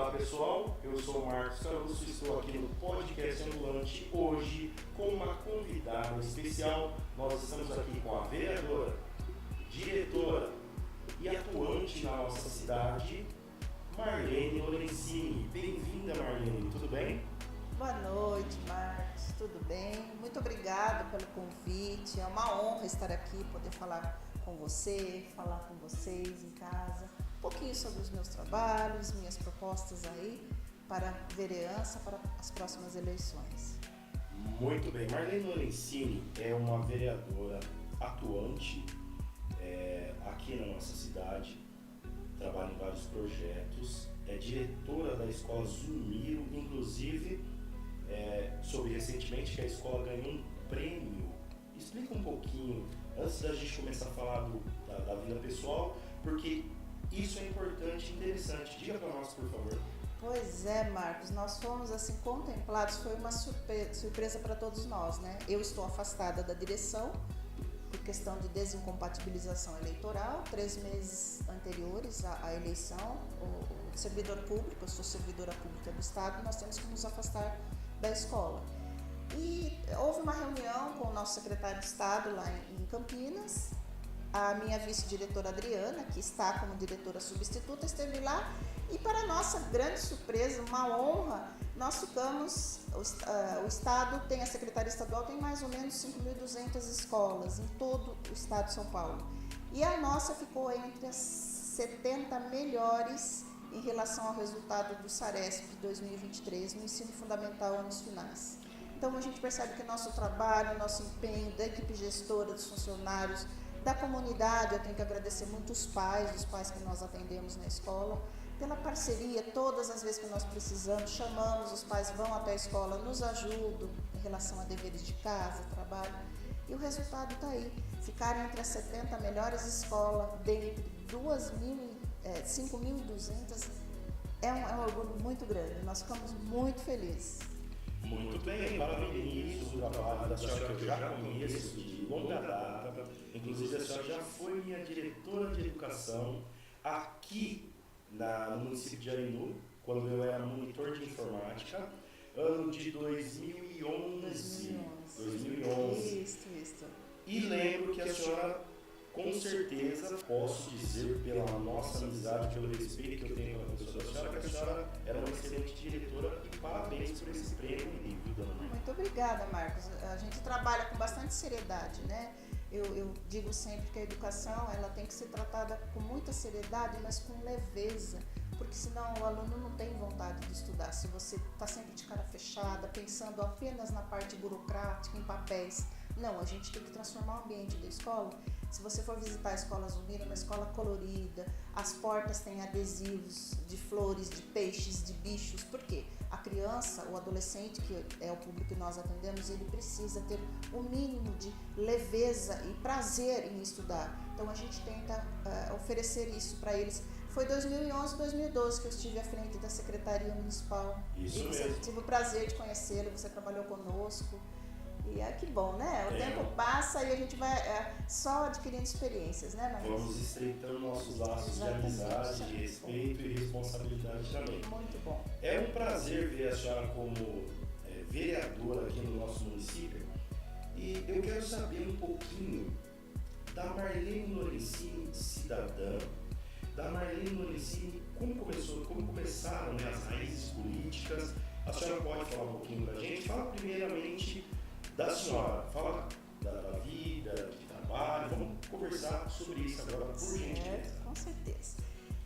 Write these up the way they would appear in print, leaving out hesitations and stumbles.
Olá pessoal, eu sou o Marcos Caruso e estou aqui no Podcast Ambulante hoje com uma convidada especial. Nós estamos aqui com a vereadora, diretora e atuante na nossa cidade, Marlene Lorenzini. Bem-vinda, Marlene, tudo bem? Boa noite, Marcos, tudo bem? Muito obrigada pelo convite, é uma honra estar aqui, poder falar com você, falar com vocês em casa, um pouquinho sobre os meus trabalhos, minhas propostas aí para a vereança, para as próximas eleições. Muito bem, Marlene Lorenzini é uma vereadora atuante aqui na nossa cidade, trabalha em vários projetos, é diretora da Escola Zumiro, inclusive soube recentemente que a escola ganhou um prêmio. Explica um pouquinho, antes da gente começar a falar da vida pessoal, porque isso é importante e interessante. Diga para nós, por favor. Pois é, Marcos, nós fomos assim contemplados, foi uma surpresa para todos nós, né? Eu estou afastada da direção por questão de desincompatibilização eleitoral, 3 meses anteriores à eleição, o servidor público, eu sou servidora pública do Estado, nós temos que nos afastar da escola. E houve uma reunião com o nosso secretário de Estado lá em Campinas, a minha vice-diretora Adriana, que está como diretora substituta, esteve lá e, para nossa grande surpresa, uma honra, nós ficamos, o Estado tem, a Secretaria Estadual tem mais ou menos 5.200 escolas em todo o Estado de São Paulo. E a nossa ficou entre as 70 melhores em relação ao resultado do SARESP de 2023 no ensino fundamental anos finais. Então a gente percebe que nosso trabalho, nosso empenho da equipe gestora, dos funcionários, da comunidade, eu tenho que agradecer muito os pais que nós atendemos na escola, pela parceria, todas as vezes que nós precisamos, chamamos, os pais vão até a escola, nos ajudam em relação a deveres de casa, trabalho, e o resultado está aí. Ficaram entre as 70 melhores escolas, dentre 5.200, é um orgulho muito grande, nós ficamos muito felizes. Muito bem, parabenizo o trabalho da senhora, que eu já conheço de longa data. Inclusive, a senhora já foi minha diretora de educação aqui no município de Arinu, quando eu era monitor de informática, ano de 2011. Isso. E lembro que a senhora, com certeza, posso dizer, pela nossa amizade, pelo respeito que eu tenho pela pessoa da senhora, que a senhora era uma excelente diretora e parabéns por esse prêmio, viu, dona Marlene? Muito obrigada, Marcos. A gente trabalha com bastante seriedade, né? Eu digo sempre que a educação ela tem que ser tratada com muita seriedade, mas com leveza, porque senão o aluno não tem vontade de estudar. Se você está sempre de cara fechada, pensando apenas na parte burocrática, em papéis, não, a gente tem que transformar o ambiente da escola. Se você for visitar a Escola Zumiro, é uma escola colorida, as portas têm adesivos de flores, de peixes, de bichos. Por quê? A criança, o adolescente, que é o público que nós atendemos, ele precisa ter o mínimo de leveza e prazer em estudar. Então a gente tenta oferecer isso para eles. Foi 2011, 2012 que eu estive à frente da Secretaria Municipal. Isso e mesmo. Tive o prazer de conhecê-lo, você trabalhou conosco. E que bom, né? O tempo passa e a gente vai só adquirindo experiências, né, Marcos? Vamos estreitando nossos laços de amizade, de respeito e responsabilidade também. Muito bom. É um prazer ver a senhora como vereadora aqui no nosso município. E eu quero saber um pouquinho da Marlene Lorenzini, cidadã, da Marlene Lorenzini, como começaram, né, as raízes políticas. A senhora pode falar um pouquinho pra gente? Fala primeiramente da senhora, fala da vida, de trabalho, vamos conversar sobre isso agora, por gentileza. Com certeza.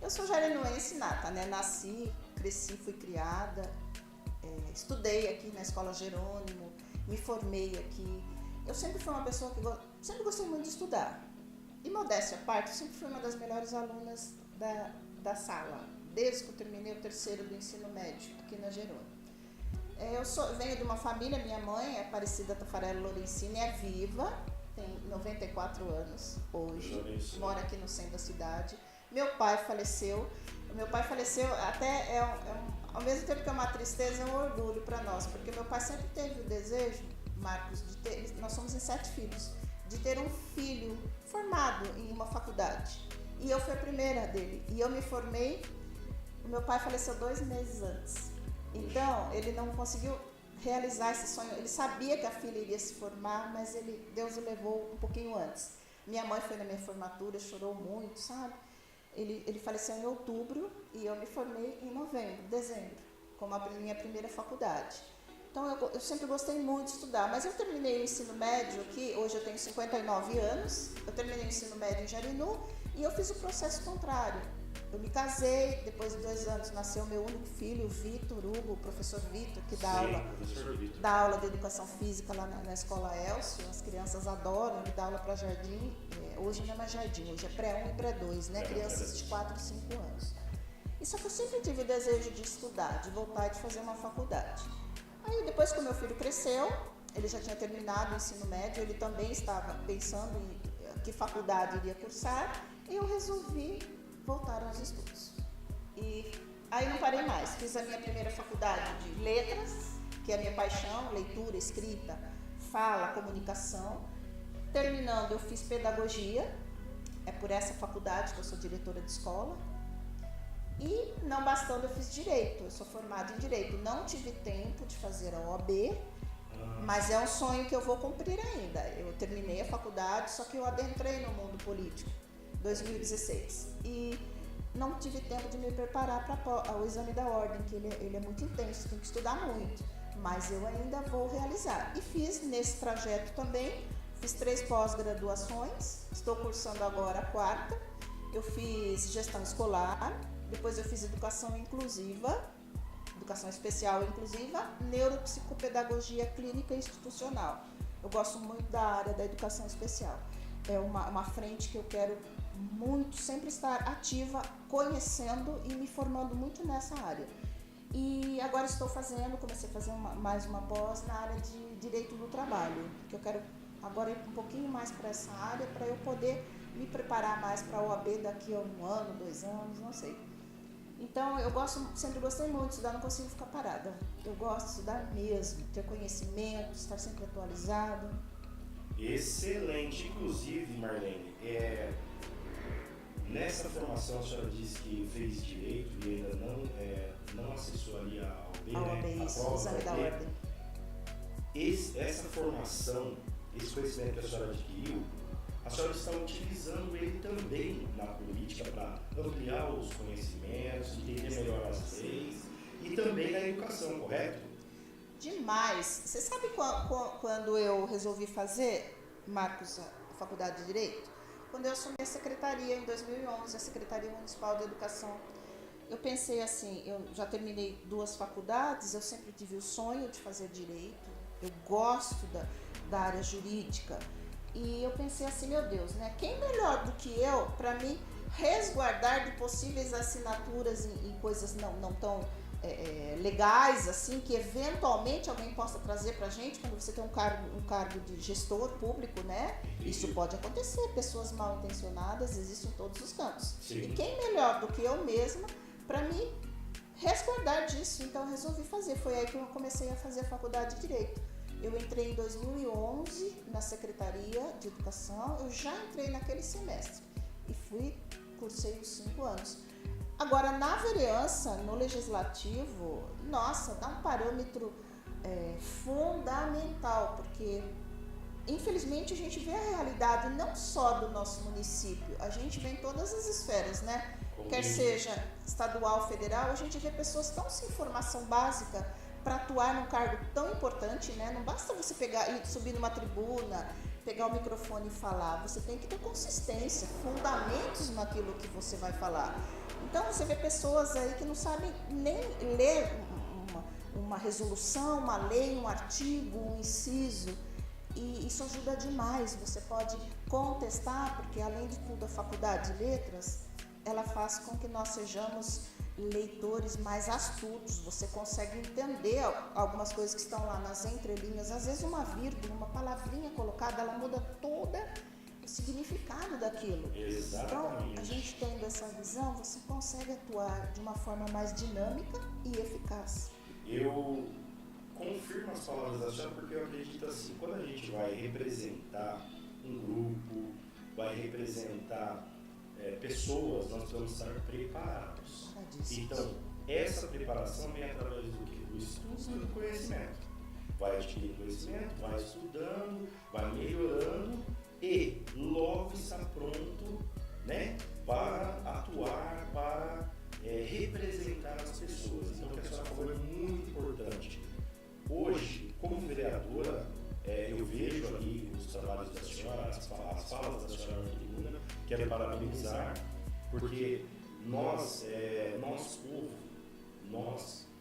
Eu sou jarinoense nata, né? Nasci, cresci, fui criada, estudei aqui na Escola Jerônimo, me formei aqui. Eu sempre fui uma pessoa que sempre gostei muito de estudar. E modéstia à parte, eu sempre fui uma das melhores alunas da sala, desde que eu terminei o 3º do ensino médio aqui na Jerônimo. Eu venho de uma família, minha mãe é Aparecida Tafarello Lorenzini, é viva, tem 94 anos hoje, mora aqui no centro da cidade. Meu pai faleceu até ao mesmo tempo que é uma tristeza, é um orgulho para nós, porque meu pai sempre teve o desejo, Marcos, de ter, nós somos em 7 filhos, de ter um filho formado em uma faculdade. E eu fui a primeira dele, e eu me formei O meu pai faleceu 2 meses antes. Então, ele não conseguiu realizar esse sonho. Ele sabia que a filha iria se formar, mas Deus o levou um pouquinho antes. Minha mãe foi na minha formatura, chorou muito, sabe? Ele faleceu em outubro e eu me formei em novembro, dezembro, como a minha primeira faculdade. Então, eu sempre gostei muito de estudar, mas eu terminei o ensino médio aqui, hoje eu tenho 59 anos, eu terminei o ensino médio em Jarinu e eu fiz o processo contrário. Eu me casei, depois de 2 anos nasceu meu único filho, o Vitor Hugo, o professor Vitor, que dá aula de educação física lá na escola Elcio. As crianças adoram, ele dá aula para jardim, hoje não é mais jardim, hoje é pré-1 e pré-2, né? Crianças de 4 e 5 anos. E só que eu sempre tive o desejo de estudar, de voltar e de fazer uma faculdade. Aí depois que o meu filho cresceu, ele já tinha terminado o ensino médio, ele também estava pensando em que faculdade iria cursar, e eu resolvi voltar aos estudos. E aí não parei mais, fiz a minha primeira faculdade de letras, que é a minha paixão, leitura, escrita, fala, comunicação. Terminando, eu fiz pedagogia, é por essa faculdade que eu sou diretora de escola. E não bastando, eu fiz direito, eu sou formada em direito. Não tive tempo de fazer a OAB, mas é um sonho que eu vou cumprir ainda. Eu terminei a faculdade, só que eu adentrei no mundo político em 2016 e não tive tempo de me preparar para o exame da ordem, que ele é muito intenso, tem que estudar muito, mas eu ainda vou realizar. E fiz nesse trajeto também, fiz 3 pós-graduações, estou cursando agora a 4ª. Eu fiz gestão escolar, depois eu fiz educação inclusiva, educação especial inclusiva, neuropsicopedagogia clínica e institucional. Eu gosto muito da área da educação especial. É uma frente que eu quero muito sempre estar ativa, conhecendo e me formando muito nessa área. E agora comecei a fazer mais uma pós na área de direito do trabalho, que eu quero agora ir um pouquinho mais para essa área, para eu poder me preparar mais para a OAB daqui a 1 ano, 2 anos, não sei. Então, sempre gostei muito de estudar, não consigo ficar parada. Eu gosto de estudar mesmo, ter conhecimento, estar sempre atualizado. Excelente. Inclusive, Marlene, nessa formação a senhora disse que fez direito e ainda não acessou ali a OAB, a OAB, isso, o exame da ordem. Essa formação, esse conhecimento que a senhora adquiriu, a senhora está utilizando ele também na política para ampliar os conhecimentos, entender melhor as leis e também na educação, correto? Demais. Você sabe quando eu resolvi fazer, Marcos, a Faculdade de Direito? Quando eu assumi a secretaria em 2011, a Secretaria Municipal de Educação. Eu pensei assim, eu já terminei 2 faculdades, eu sempre tive o sonho de fazer direito, eu gosto da área jurídica. E eu pensei assim, meu Deus, né? Quem melhor do que eu para me resguardar de possíveis assinaturas em coisas não tão legais, assim, que eventualmente alguém possa trazer pra gente quando você tem um cargo de gestor público, né? Isso pode acontecer, pessoas mal intencionadas existem em todos os cantos. Sim. E quem melhor do que eu mesma para me resguardar disso? Então eu resolvi fazer, foi aí que eu comecei a fazer a faculdade de Direito. Eu entrei em 2011 na Secretaria de Educação, eu já entrei naquele semestre e cursei os 5 anos. Agora, na vereança, no legislativo, nossa, dá um parâmetro fundamental, porque infelizmente a gente vê a realidade não só do nosso município, a gente vê em todas as esferas, né? Quer seja estadual, federal, a gente vê pessoas tão sem formação básica para atuar num cargo tão importante, né? Não basta você pegar e subir numa tribuna, pegar o microfone e falar, você tem que ter consistência, fundamentos naquilo que você vai falar. Então você vê pessoas aí que não sabem nem ler uma resolução, uma lei, um artigo, um inciso, e isso ajuda demais. Você pode contestar, porque além de tudo a Faculdade de Letras, ela faz com que nós sejamos leitores mais astutos, você consegue entender algumas coisas que estão lá nas entrelinhas, às vezes uma vírgula, uma palavrinha colocada, ela muda todo o significado daquilo. Exatamente. Então, a gente tendo essa visão, você consegue atuar de uma forma mais dinâmica e eficaz. Eu confirmo as palavras da senhora porque eu acredito assim, quando a gente vai representar um grupo, vai representar pessoas, nós precisamos estar preparados. Então, essa preparação vem através do quê? Do estudo e do conhecimento. Vai adquirir conhecimento, vai estudando, vai melhorando e logo está pronto, né, para atuar, para representar as pessoas. Então, o que a senhora falou é muito importante. Hoje, como vereadora, eu vejo ali os trabalhos da senhora, as falas da senhora na tribuna, quero parabenizar, porque nós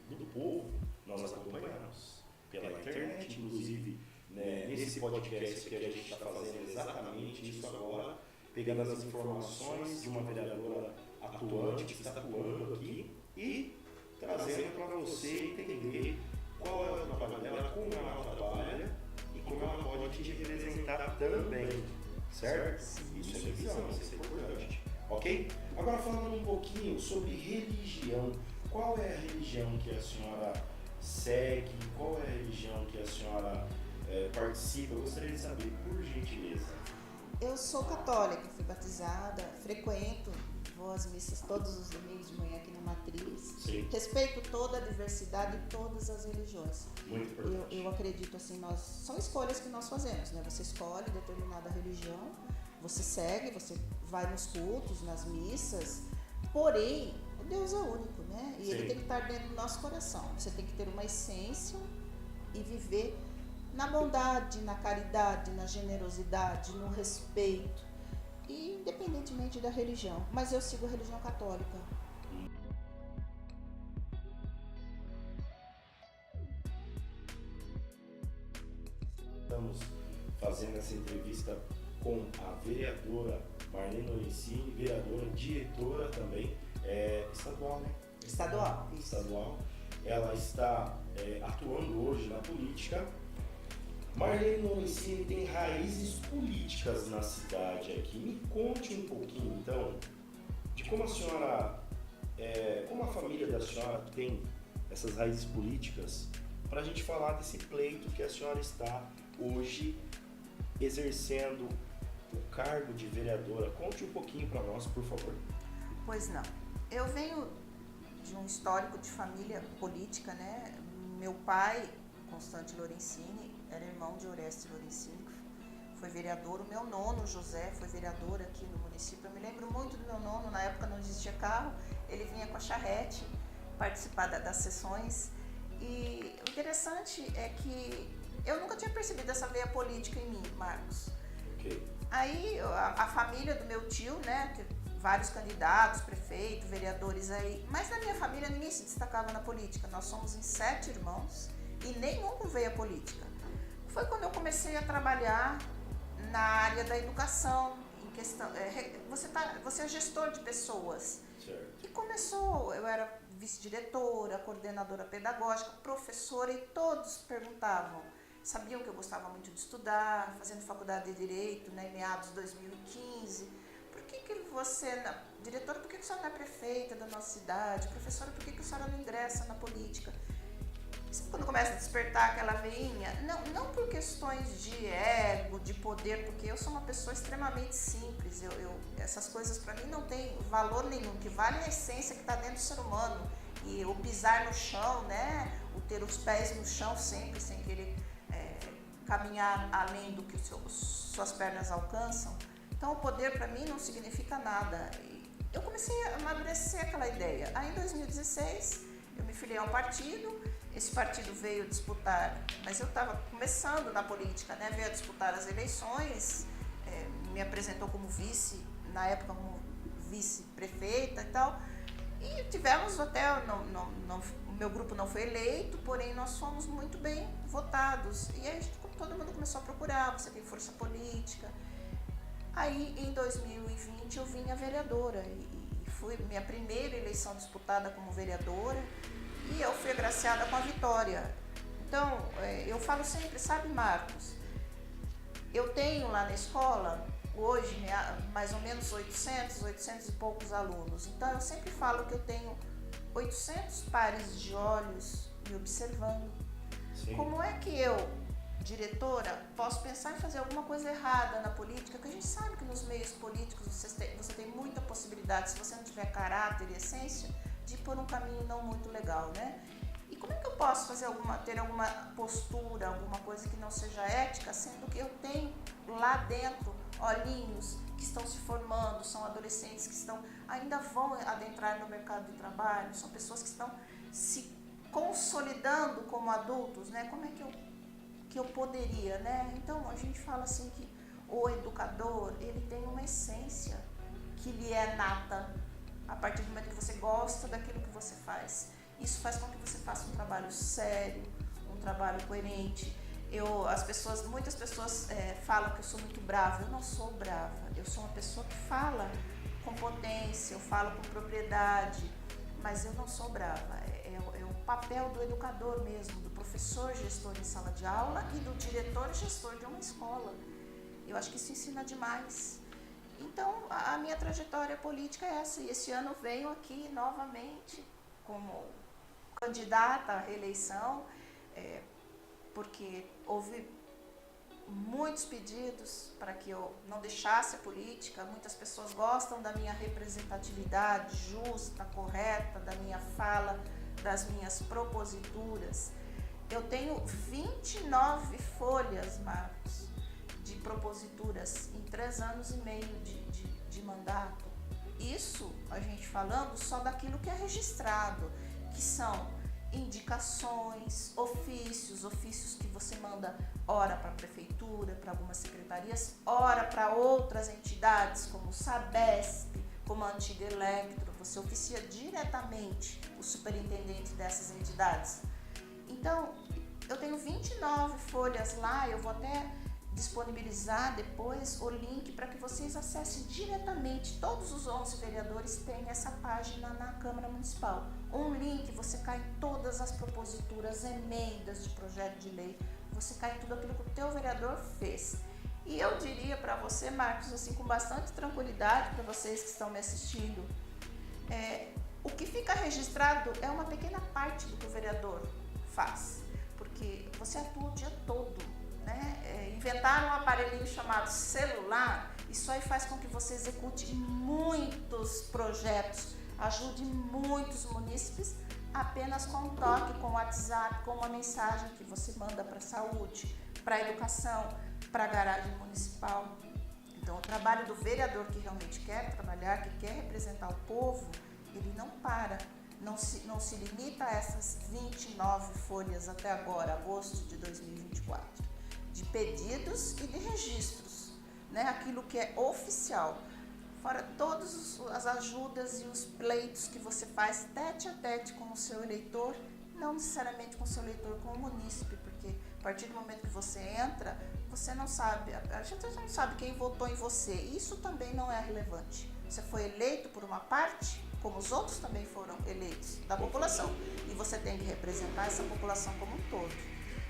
do povo, nós acompanhamos pela internet, inclusive, né, nesse podcast que a gente está fazendo exatamente isso agora, pegando as informações de uma vereadora atuante que está atuando aqui e trazendo para você entender qual é o trabalho dela, como ela trabalha e como ela pode te representar também, certo? Isso é visão, isso é importante, ok? Agora falando um pouquinho sobre religião, qual é a religião que a senhora segue, qual é a religião que a senhora participa? Eu gostaria de saber, por gentileza. Eu sou católica, fui batizada, frequento, vou às missas todos os domingos de manhã aqui na Matriz. Sim. Respeito toda a diversidade de todas as religiões. Muito importante. Eu acredito assim, são escolhas que nós fazemos, né? Você escolhe determinada religião, você segue, você vai nos cultos, nas missas, porém, o Deus é único, né? E Ele tem que estar dentro do nosso coração. Você tem que ter uma essência e viver na bondade, na caridade, na generosidade, no respeito, independentemente da religião. Mas eu sigo a religião católica. Estamos fazendo essa entrevista com a vereadora Marlene Lorenzini, vereadora, diretora também, estadual, né? Estadual. Estadual. Ela está atuando hoje na política. Marlene Lorenzini tem raízes políticas na cidade aqui. Me conte um pouquinho, então, de como a senhora, como a família da senhora tem essas raízes políticas, para a gente falar desse pleito que a senhora está hoje exercendo o cargo de vereadora. Conte um pouquinho para nós, por favor. Pois não. Eu venho de um histórico de família política, né? Meu pai, Constante Lorenzini, era irmão de Oreste Lorenzini, que foi vereador. O meu nono, José, foi vereador aqui no município. Eu me lembro muito do meu nono, na época não existia carro, ele vinha com a charrete participar das sessões. E o interessante é que eu nunca tinha percebido essa veia política em mim, Marcos. Okay. Aí a família do meu tio, né, vários candidatos, prefeito, vereadores aí, mas na minha família ninguém se destacava na política. Nós somos em 7 irmãos e nenhum com veia política. Foi quando eu comecei a trabalhar na área da educação, em questão, você é gestor de pessoas. Certo. E começou, eu era vice-diretora, coordenadora pedagógica, professora, e todos perguntavam, sabiam que eu gostava muito de estudar, fazendo faculdade de Direito, né, em meados de 2015. Por que você, diretora, por que a senhora não é prefeita da nossa cidade? Professora, por que a senhora não ingressa na política? Sabe quando começa a despertar aquela veinha? Não por questões de ego, de poder, porque eu sou uma pessoa extremamente simples. Essas coisas para mim não tem valor nenhum. O que vale é a essência que está dentro do ser humano. E o pisar no chão, né? O ter os pés no chão sempre, sem querer caminhar além do que suas pernas alcançam. Então o poder para mim não significa nada. E eu comecei a amadurecer aquela ideia. Aí em 2016 eu me filiei a um partido. Esse partido veio disputar, mas eu estava começando na política, né? Veio a disputar as eleições, me apresentou como vice, na época como vice-prefeita e tal. E tivemos até, o meu grupo não foi eleito, porém nós fomos muito bem votados. E aí todo mundo começou a procurar, você tem força política. Aí em 2020 eu vim a vereadora e foi minha primeira eleição disputada como vereadora. E eu fui agraciada com a vitória. Então, eu falo sempre, sabe, Marcos, eu tenho lá na escola, hoje, mais ou menos 800 e poucos alunos. Então, eu sempre falo que eu tenho 800 pares de olhos me observando. Sim. Como é que eu, diretora, posso pensar em fazer alguma coisa errada na política, que a gente sabe que nos meios políticos você tem muita possibilidade, se você não tiver caráter e essência, de ir por um caminho não muito legal, né? E como é que eu posso ter alguma postura, alguma coisa que não seja ética, sendo que eu tenho lá dentro olhinhos que estão se formando, são adolescentes que ainda vão adentrar no mercado de trabalho, são pessoas que estão se consolidando como adultos, né? Como é que eu poderia, né? Então a gente fala assim que o educador, ele tem uma essência que lhe é nata a partir do momento que você gosta daquilo que você faz. Isso faz com que você faça um trabalho sério, um trabalho coerente. Muitas pessoas falam que eu sou muito brava. Eu não sou brava. Eu sou uma pessoa que fala com potência, eu falo com propriedade, mas eu não sou brava. É o papel do educador mesmo, do professor gestor em sala de aula e do diretor gestor de uma escola. Eu acho que isso ensina demais. Então, a minha trajetória política é essa. E esse ano venho aqui novamente como candidata à reeleição, porque houve muitos pedidos para que eu não deixasse a política. Muitas pessoas gostam da minha representatividade justa, correta, da minha fala, das minhas proposituras. Eu tenho 29 folhas, Marcos, de proposituras em 3 anos e meio de mandato. Isso a gente falando só daquilo que é registrado, que são indicações, ofícios que você manda ora para a prefeitura, para algumas secretarias, ora para outras entidades como o Sabesp, como a antiga Electro, você oficia diretamente o superintendente dessas entidades. Então, eu tenho 29 folhas lá, eu vou até disponibilizar depois o link para que vocês acessem diretamente. Todos os 11 vereadores têm essa página na Câmara Municipal. Um link, você cai em todas as proposituras, emendas de projeto de lei, você cai em tudo aquilo que o teu vereador fez. E eu diria para você, Marcos, assim, com bastante tranquilidade, para vocês que estão me assistindo, o que fica registrado é uma pequena parte do que o vereador faz, porque você atua o dia todo, né? Inventaram um aparelhinho chamado celular, isso aí faz com que você execute muitos projetos, ajude muitos munícipes apenas com um toque, com o WhatsApp, com uma mensagem que você manda para a saúde, para a educação, para a garagem municipal. Então, o trabalho do vereador que realmente quer trabalhar, que quer representar o povo, ele não para, não se limita a essas 29 folhas até agora, agosto de 2024, de pedidos e de registros, né? Aquilo que é oficial, fora todas as ajudas e os pleitos que você faz tete a tete com o seu eleitor, não necessariamente com o seu eleitor, com o munícipe, porque a partir do momento que você entra, você não sabe, a gente não sabe quem votou em você, isso também não é relevante. Você foi eleito por uma parte, como os outros também foram eleitos da população, e você tem que representar essa população como um todo.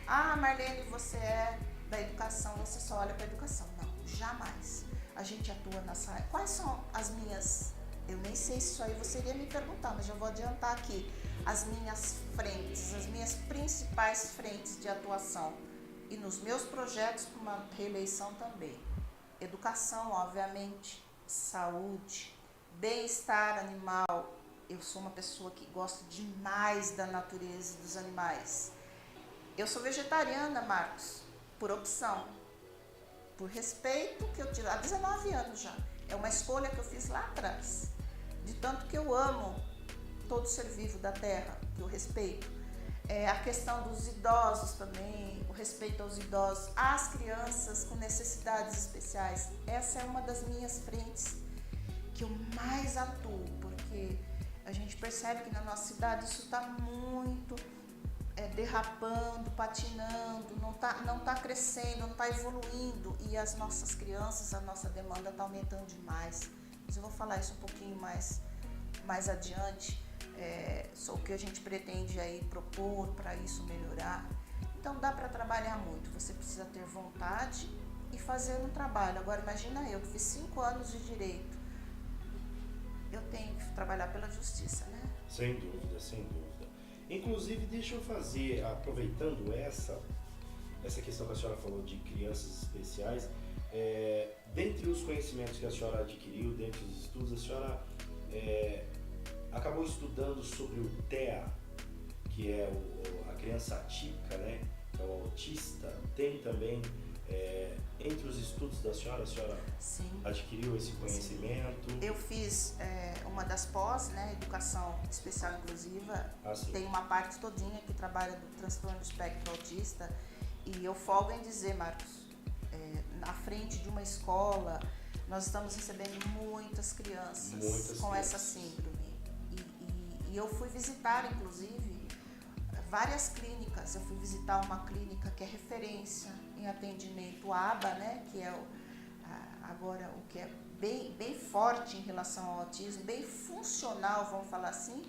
Ah, Marlene, você é da educação, você só olha para a educação. Não, jamais. A gente atua nessa área. Quais são as minhas, eu nem sei se isso aí você iria me perguntar, mas já vou adiantar aqui, as minhas frentes, as minhas principais frentes de atuação, e nos meus projetos para uma reeleição também. Educação, obviamente, saúde, bem-estar animal. Eu sou uma pessoa que gosta demais da natureza e dos animais. Eu sou vegetariana, Marcos, por opção, por respeito que eu tive há 19 anos já. É uma escolha que eu fiz lá atrás, de tanto que eu amo todo ser vivo da terra, que eu respeito. A questão dos idosos também, o respeito aos idosos, às crianças com necessidades especiais. Essa é uma das minhas frentes que eu mais atuo, porque a gente percebe que na nossa cidade isso está muito derrapando, patinando, não tá crescendo, não está evoluindo, e as nossas crianças, a nossa demanda está aumentando demais. Mas eu vou falar isso um pouquinho mais adiante. Só o que a gente pretende aí propor para isso melhorar. Então dá para trabalhar muito, você precisa ter vontade e fazer um trabalho. Agora imagina eu que fiz 5 anos de direito, eu tenho que trabalhar pela justiça, né? Sem dúvida, sem dúvida. Inclusive, deixa eu fazer, aproveitando essa, essa questão que a senhora falou de crianças especiais, dentre os conhecimentos que a senhora adquiriu, dentre os estudos, a senhora acabou estudando sobre o TEA, que é a criança atípica, né? É o autista. Tem também, entre os estudos da senhora, a senhora Sim. adquiriu esse conhecimento? Eu fiz uma das pós, né, Educação Especial Inclusiva. Tem uma parte todinha que trabalha do transtorno do espectro autista, e eu folgo em dizer, Marcos, na frente de uma escola, nós estamos recebendo muitas crianças com essa síndrome. E eu fui visitar, inclusive, várias clínicas. Eu fui visitar uma clínica que é referência em atendimento ABA, né, que é agora o que é bem forte em relação ao autismo, bem funcional, vamos falar assim.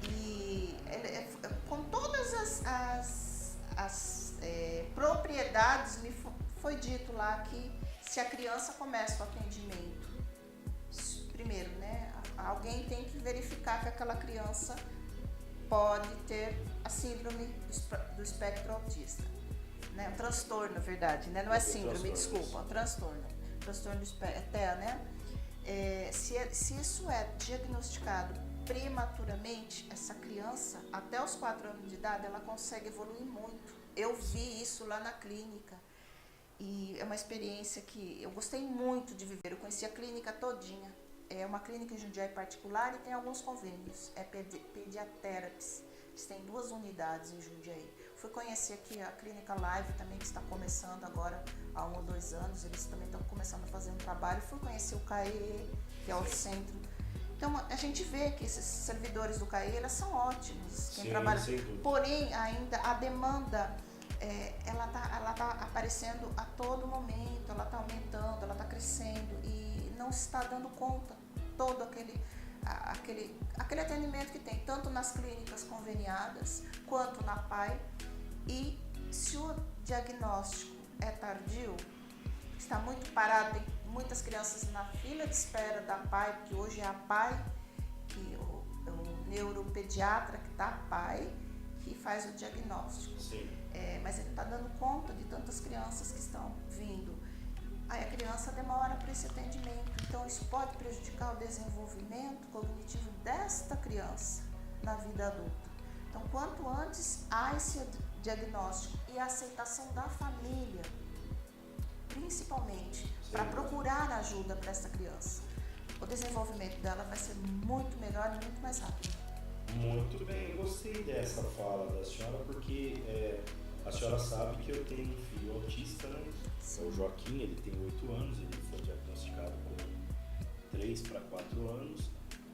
E com todas as propriedades, me foi dito lá que se a criança começa o atendimento, primeiro, né, alguém tem que verificar que aquela criança pode ter a síndrome do espectro autista, né? Um transtorno, na verdade, né? Não é síndrome, desculpa, é um transtorno do espectro, TEA, né? Se isso é diagnosticado prematuramente, essa criança, até os 4 anos de idade, ela consegue evoluir muito. Eu vi isso lá na clínica, e é uma experiência que eu gostei muito de viver. Eu conheci a clínica todinha. É uma clínica em Jundiaí particular e tem alguns convênios. É Pediatherapies. Eles têm 2 unidades em Jundiaí. Fui conhecer aqui a Clínica Live também, que está começando agora há 1 ou 2 anos. Eles também estão começando a fazer um trabalho. Fui conhecer o CAE, que é o centro. Então, a gente vê que esses servidores do CAE, eles são ótimos. Quem trabalha. Porém, ainda a demanda, ela tá aparecendo a todo momento, ela está aumentando, ela está crescendo e não se está dando conta todo aquele atendimento que tem, tanto nas clínicas conveniadas quanto na PAI. E se o diagnóstico é tardio, está muito parado, tem muitas crianças na fila de espera da PAI, porque hoje é a PAI, que o neuropediatra que está a PAI, que faz o diagnóstico. Sim. Mas ele está dando conta de tantas crianças que estão vindo. Aí a criança demora para esse atendimento, então isso pode prejudicar o desenvolvimento cognitivo desta criança na vida adulta. Então, quanto antes há esse diagnóstico e a aceitação da família, principalmente, para procurar ajuda para essa criança, o desenvolvimento dela vai ser muito melhor e muito mais rápido. Muito bem, gostei dessa fala da senhora, porque a senhora sabe que eu tenho um filho autista, né? O Joaquim, ele tem 8 anos, ele foi diagnosticado com 3 para 4 anos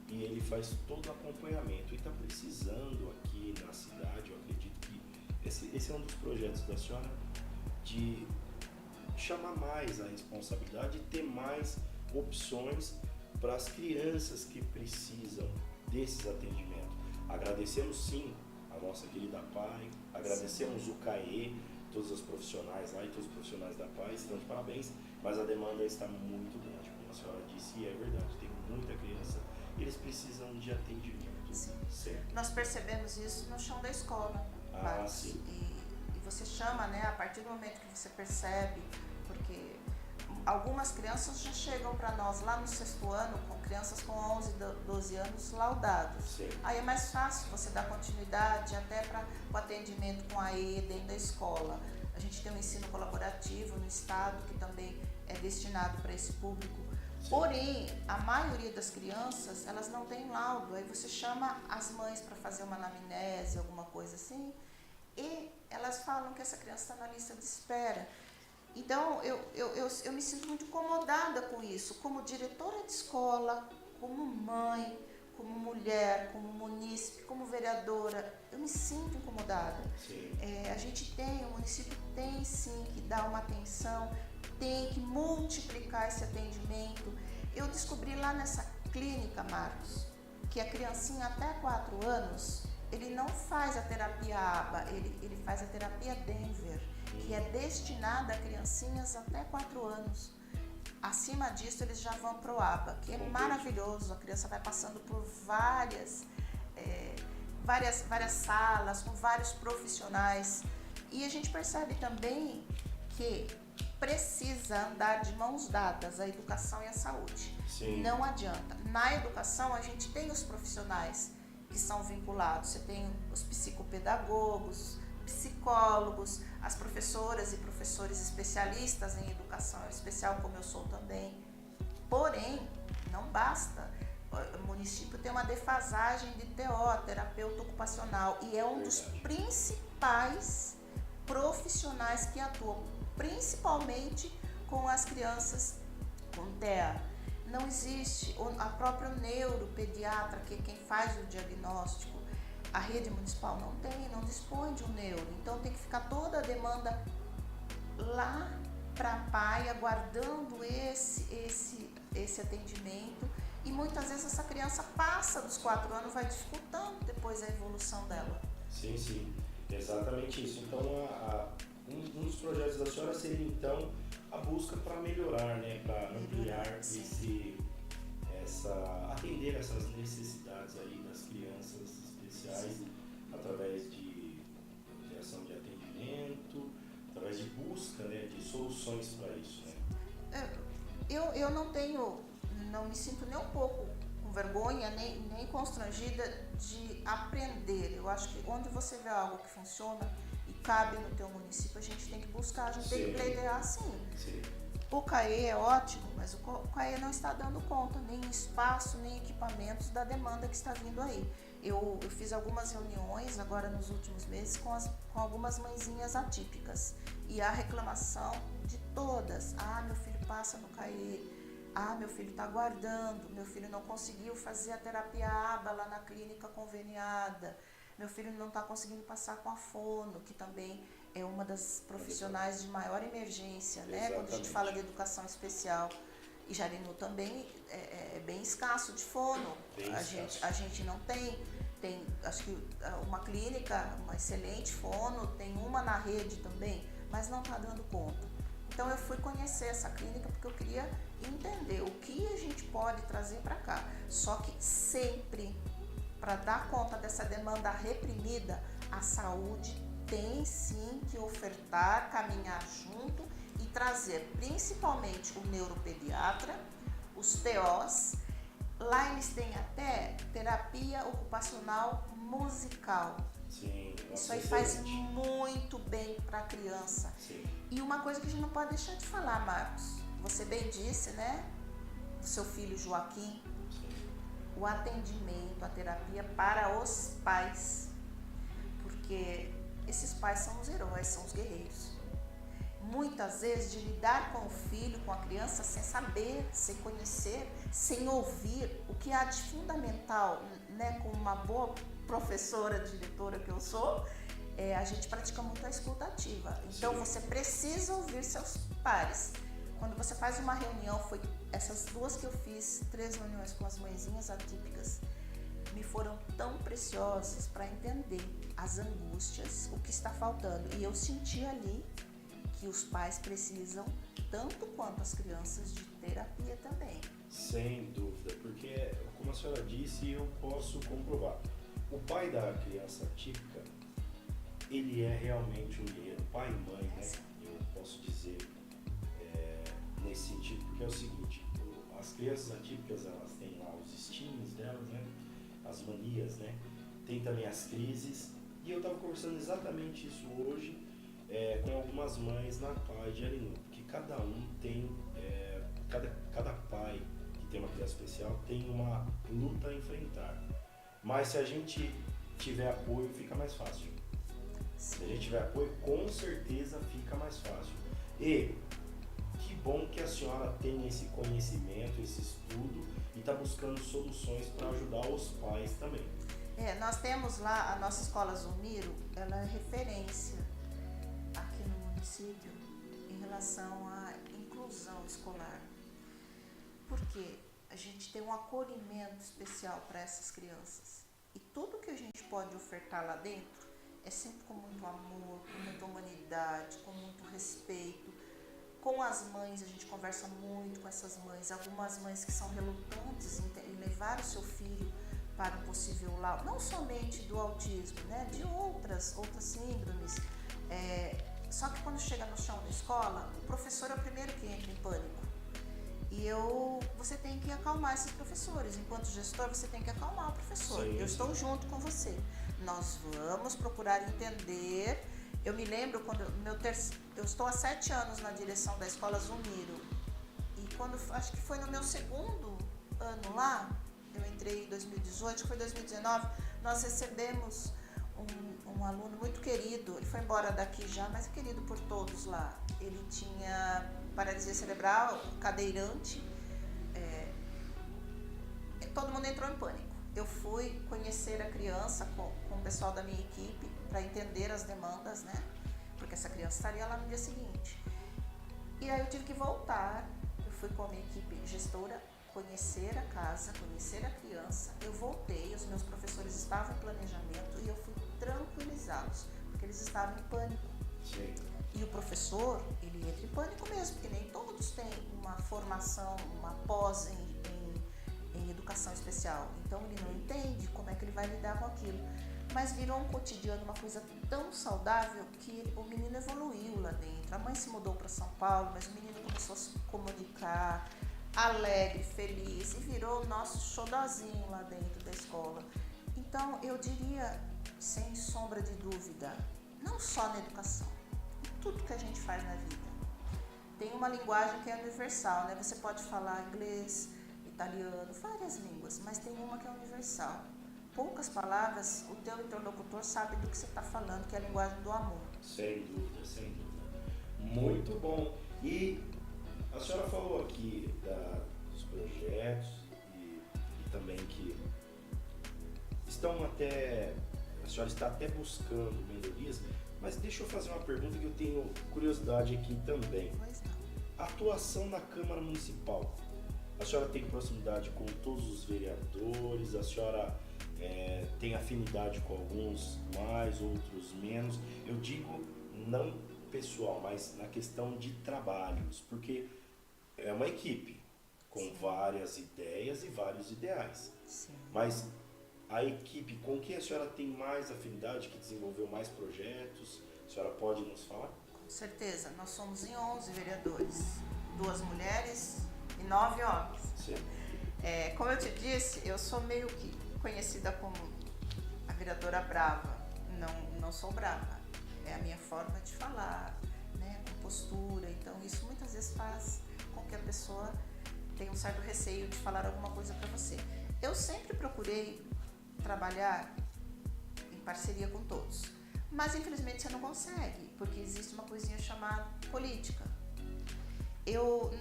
e ele faz todo o acompanhamento e está precisando aqui na cidade. Eu acredito que esse é um dos projetos da senhora, de chamar mais a responsabilidade e ter mais opções para as crianças que precisam desses atendimentos. Agradecemos sim a nossa querida PAI, agradecemos o CAE, todos os profissionais lá e todos os profissionais da PAI estão de parabéns, mas a demanda está muito grande, como a senhora disse, e é verdade, tem muita criança e eles precisam de atendimento. Sim. Certo. Nós percebemos isso no chão da escola, Marcos. Sim. E você chama, né, a partir do momento que você percebe, porque algumas crianças já chegam para nós lá no 6º ano, com crianças com 11, 12 anos laudados. Sim. Aí é mais fácil você dar continuidade até para o atendimento com a E dentro da escola. A gente tem um ensino colaborativo no estado que também é destinado para esse público. Sim. Porém, a maioria das crianças, elas não têm laudo. Aí você chama as mães para fazer uma anamnese, alguma coisa assim, e elas falam que essa criança está na lista de espera. Então, eu me sinto muito incomodada com isso, como diretora de escola, como mãe, como mulher, como munícipe, como vereadora, eu me sinto incomodada. O município tem sim que dar uma atenção, tem que multiplicar esse atendimento. Eu descobri lá nessa clínica, Marcos, que a criancinha até 4 anos, ele não faz a terapia ABA, ele faz a terapia Denver, que é destinada a criancinhas até 4 anos. Acima disso, eles já vão para o ABA, que é maravilhoso. A criança vai passando por várias salas, com vários profissionais E a gente percebe também que precisa andar de mãos dadas a educação e a saúde. Sim. Não adianta. Na educação, a gente tem os profissionais que são vinculados. Você tem os psicopedagogos, psicólogos, as professoras e professores especialistas em educação especial, como eu sou também. Porém, não basta. O município tem uma defasagem de TO, terapeuta ocupacional, e é um dos principais profissionais que atuam, principalmente com as crianças com TEA. Não existe a própria neuropediatra, que é quem faz o diagnóstico. A rede municipal não dispõe de um neuro, então tem que ficar toda a demanda lá para a PAI, aguardando esse atendimento, e muitas vezes essa criança passa dos 4 anos, vai dificultando depois a evolução dela. Sim, exatamente isso. Então, um dos projetos da senhora seria, então, a busca para melhorar, né, para ampliar atender essas necessidades aí das crianças especiais, sim, através de criação de atendimento, através de busca, né, de soluções para isso, né? Eu não me sinto nem um pouco com vergonha, nem constrangida de aprender. Eu acho que onde você vê algo que funciona e cabe no teu município, a gente tem que buscar, a gente tem que pleidear sim. O CAE é ótimo, mas o CAE não está dando conta, nem espaço, nem equipamentos da demanda que está vindo aí. Eu fiz algumas reuniões agora nos últimos meses com algumas mãezinhas atípicas, e a reclamação de todas: meu filho passa no CAE, meu filho está aguardando, meu filho não conseguiu fazer a terapia ABA lá na clínica conveniada, meu filho não está conseguindo passar com a fono, que também é uma das profissionais de maior emergência, né? Quando a gente fala de educação especial. E Jarinu também é bem escasso de fono. A gente não tem, acho que uma clínica, uma excelente fono, tem uma na rede também, mas não está dando conta. Então eu fui conhecer essa clínica porque eu queria entender o que a gente pode trazer para cá. Só que sempre, para dar conta dessa demanda reprimida, a saúde tem sim que ofertar, caminhar junto e trazer principalmente o neuropediatra, os TOs. Lá eles têm até terapia ocupacional musical. Sim, isso aí faz muito bem para a criança. Sim. E uma coisa que a gente não pode deixar de falar, Marcos, você bem disse, né, do seu filho Joaquim, sim, o atendimento, a terapia para os pais, porque esses pais são os heróis, são os guerreiros. Muitas vezes de lidar com o filho, com a criança, sem saber, sem conhecer, sem ouvir, o que há de fundamental, né, com uma boa professora, diretora que eu sou, a gente pratica muito a escuta ativa. Então, você precisa ouvir seus pares. Quando você faz uma reunião, foi essas 2 que eu fiz, 3 reuniões com as mãezinhas atípicas, me foram tão preciosas para entender as angústias, o que está faltando. E eu senti ali que os pais precisam, tanto quanto as crianças, de terapia também. Sem dúvida, porque, como a senhora disse, eu posso comprovar. O pai da criança atípica, ele é realmente um guerreiro, pai e mãe, né? Eu posso dizer nesse sentido, porque é o seguinte: as crianças atípicas, elas têm lá os estímulos delas, né? As manias, né? Tem também as crises, e eu estava conversando exatamente isso hoje com algumas mães na PAI de Jarinu, porque cada um tem, cada pai que tem uma criança especial tem uma luta a enfrentar, mas se a gente tiver apoio, fica mais fácil. Se a gente tiver apoio, com certeza fica mais fácil. E que bom que a senhora tem esse conhecimento, esse estudo, e está buscando soluções para ajudar os pais também. Nós temos lá a nossa escola Zumiro, ela é referência aqui no município em relação à inclusão escolar. Porque a gente tem um acolhimento especial para essas crianças. E tudo que a gente pode ofertar lá dentro é sempre com muito amor, com muita humanidade, com muito respeito. Com as mães, a gente conversa muito com essas mães. Algumas mães que são relutantes em levar o seu filho para um possível laudo, não somente do autismo, né, de outras síndromes, Só que quando chega no chão da escola, o professor é o primeiro que entra em pânico. E você tem que acalmar esses professores. Enquanto gestor, você tem que acalmar o professor. Sim. Eu estou junto com você. Nós vamos procurar entender. Eu me lembro quando eu estou há 7 anos na direção da Escola Zuniro. E acho que foi no meu segundo ano lá, eu entrei em 2018, foi 2019, nós recebemos um aluno muito querido. Ele foi embora daqui já, mas é querido por todos lá. Ele tinha paralisia cerebral, cadeirante, todo mundo entrou em pânico. Eu fui conhecer a criança com o pessoal da minha equipe para entender as demandas, né? Porque essa criança estaria lá no dia seguinte. E aí eu tive que voltar. Eu fui com a minha equipe gestora conhecer a casa, conhecer a criança. Eu voltei, os meus professores estavam em planejamento e eu fui tranquilizá-los, porque eles estavam em pânico. Sim. E o professor, ele entra em pânico mesmo, porque nem todos têm uma formação, uma pós em educação especial. Então ele não entende como é que ele vai lidar com aquilo. Mas virou um cotidiano, uma coisa tão saudável que o menino evoluiu lá dentro. A mãe se mudou para São Paulo, mas o menino começou a se comunicar, alegre, feliz, e virou o nosso xodozinho lá dentro da escola. Então eu diria, sem sombra de dúvida, não só na educação, em tudo que a gente faz na vida, tem uma linguagem que é universal, né? Você pode falar inglês, italiano, várias línguas, mas tem uma que é universal. Poucas palavras, o teu interlocutor sabe do que você está falando, que é a linguagem do amor. Sem dúvida, sem dúvida. Muito bom. E a senhora falou aqui dos projetos e também que a senhora está até buscando melhorias, mas deixa eu fazer uma pergunta que eu tenho curiosidade aqui também. Pois não. A atuação na Câmara Municipal. A senhora tem proximidade com todos os vereadores, a senhora tem afinidade com alguns mais, outros menos. Eu digo não pessoal, mas na questão de trabalhos, porque é uma equipe com Sim. várias ideias e vários ideais. Sim. Mas a equipe com quem a senhora tem mais afinidade, que desenvolveu mais projetos, a senhora pode nos falar? Com certeza, nós somos em 11 vereadores, 2 mulheres e 9 homens. Sim. Como eu te disse, eu sou meio que conhecida como a vereadora brava. Não sou brava, é a minha forma de falar, né, com postura. Então isso muitas vezes faz com que a pessoa tenha um certo receio de falar alguma coisa para você. Eu sempre procurei trabalhar em parceria com todos, mas infelizmente você não consegue, porque existe uma coisinha chamada política.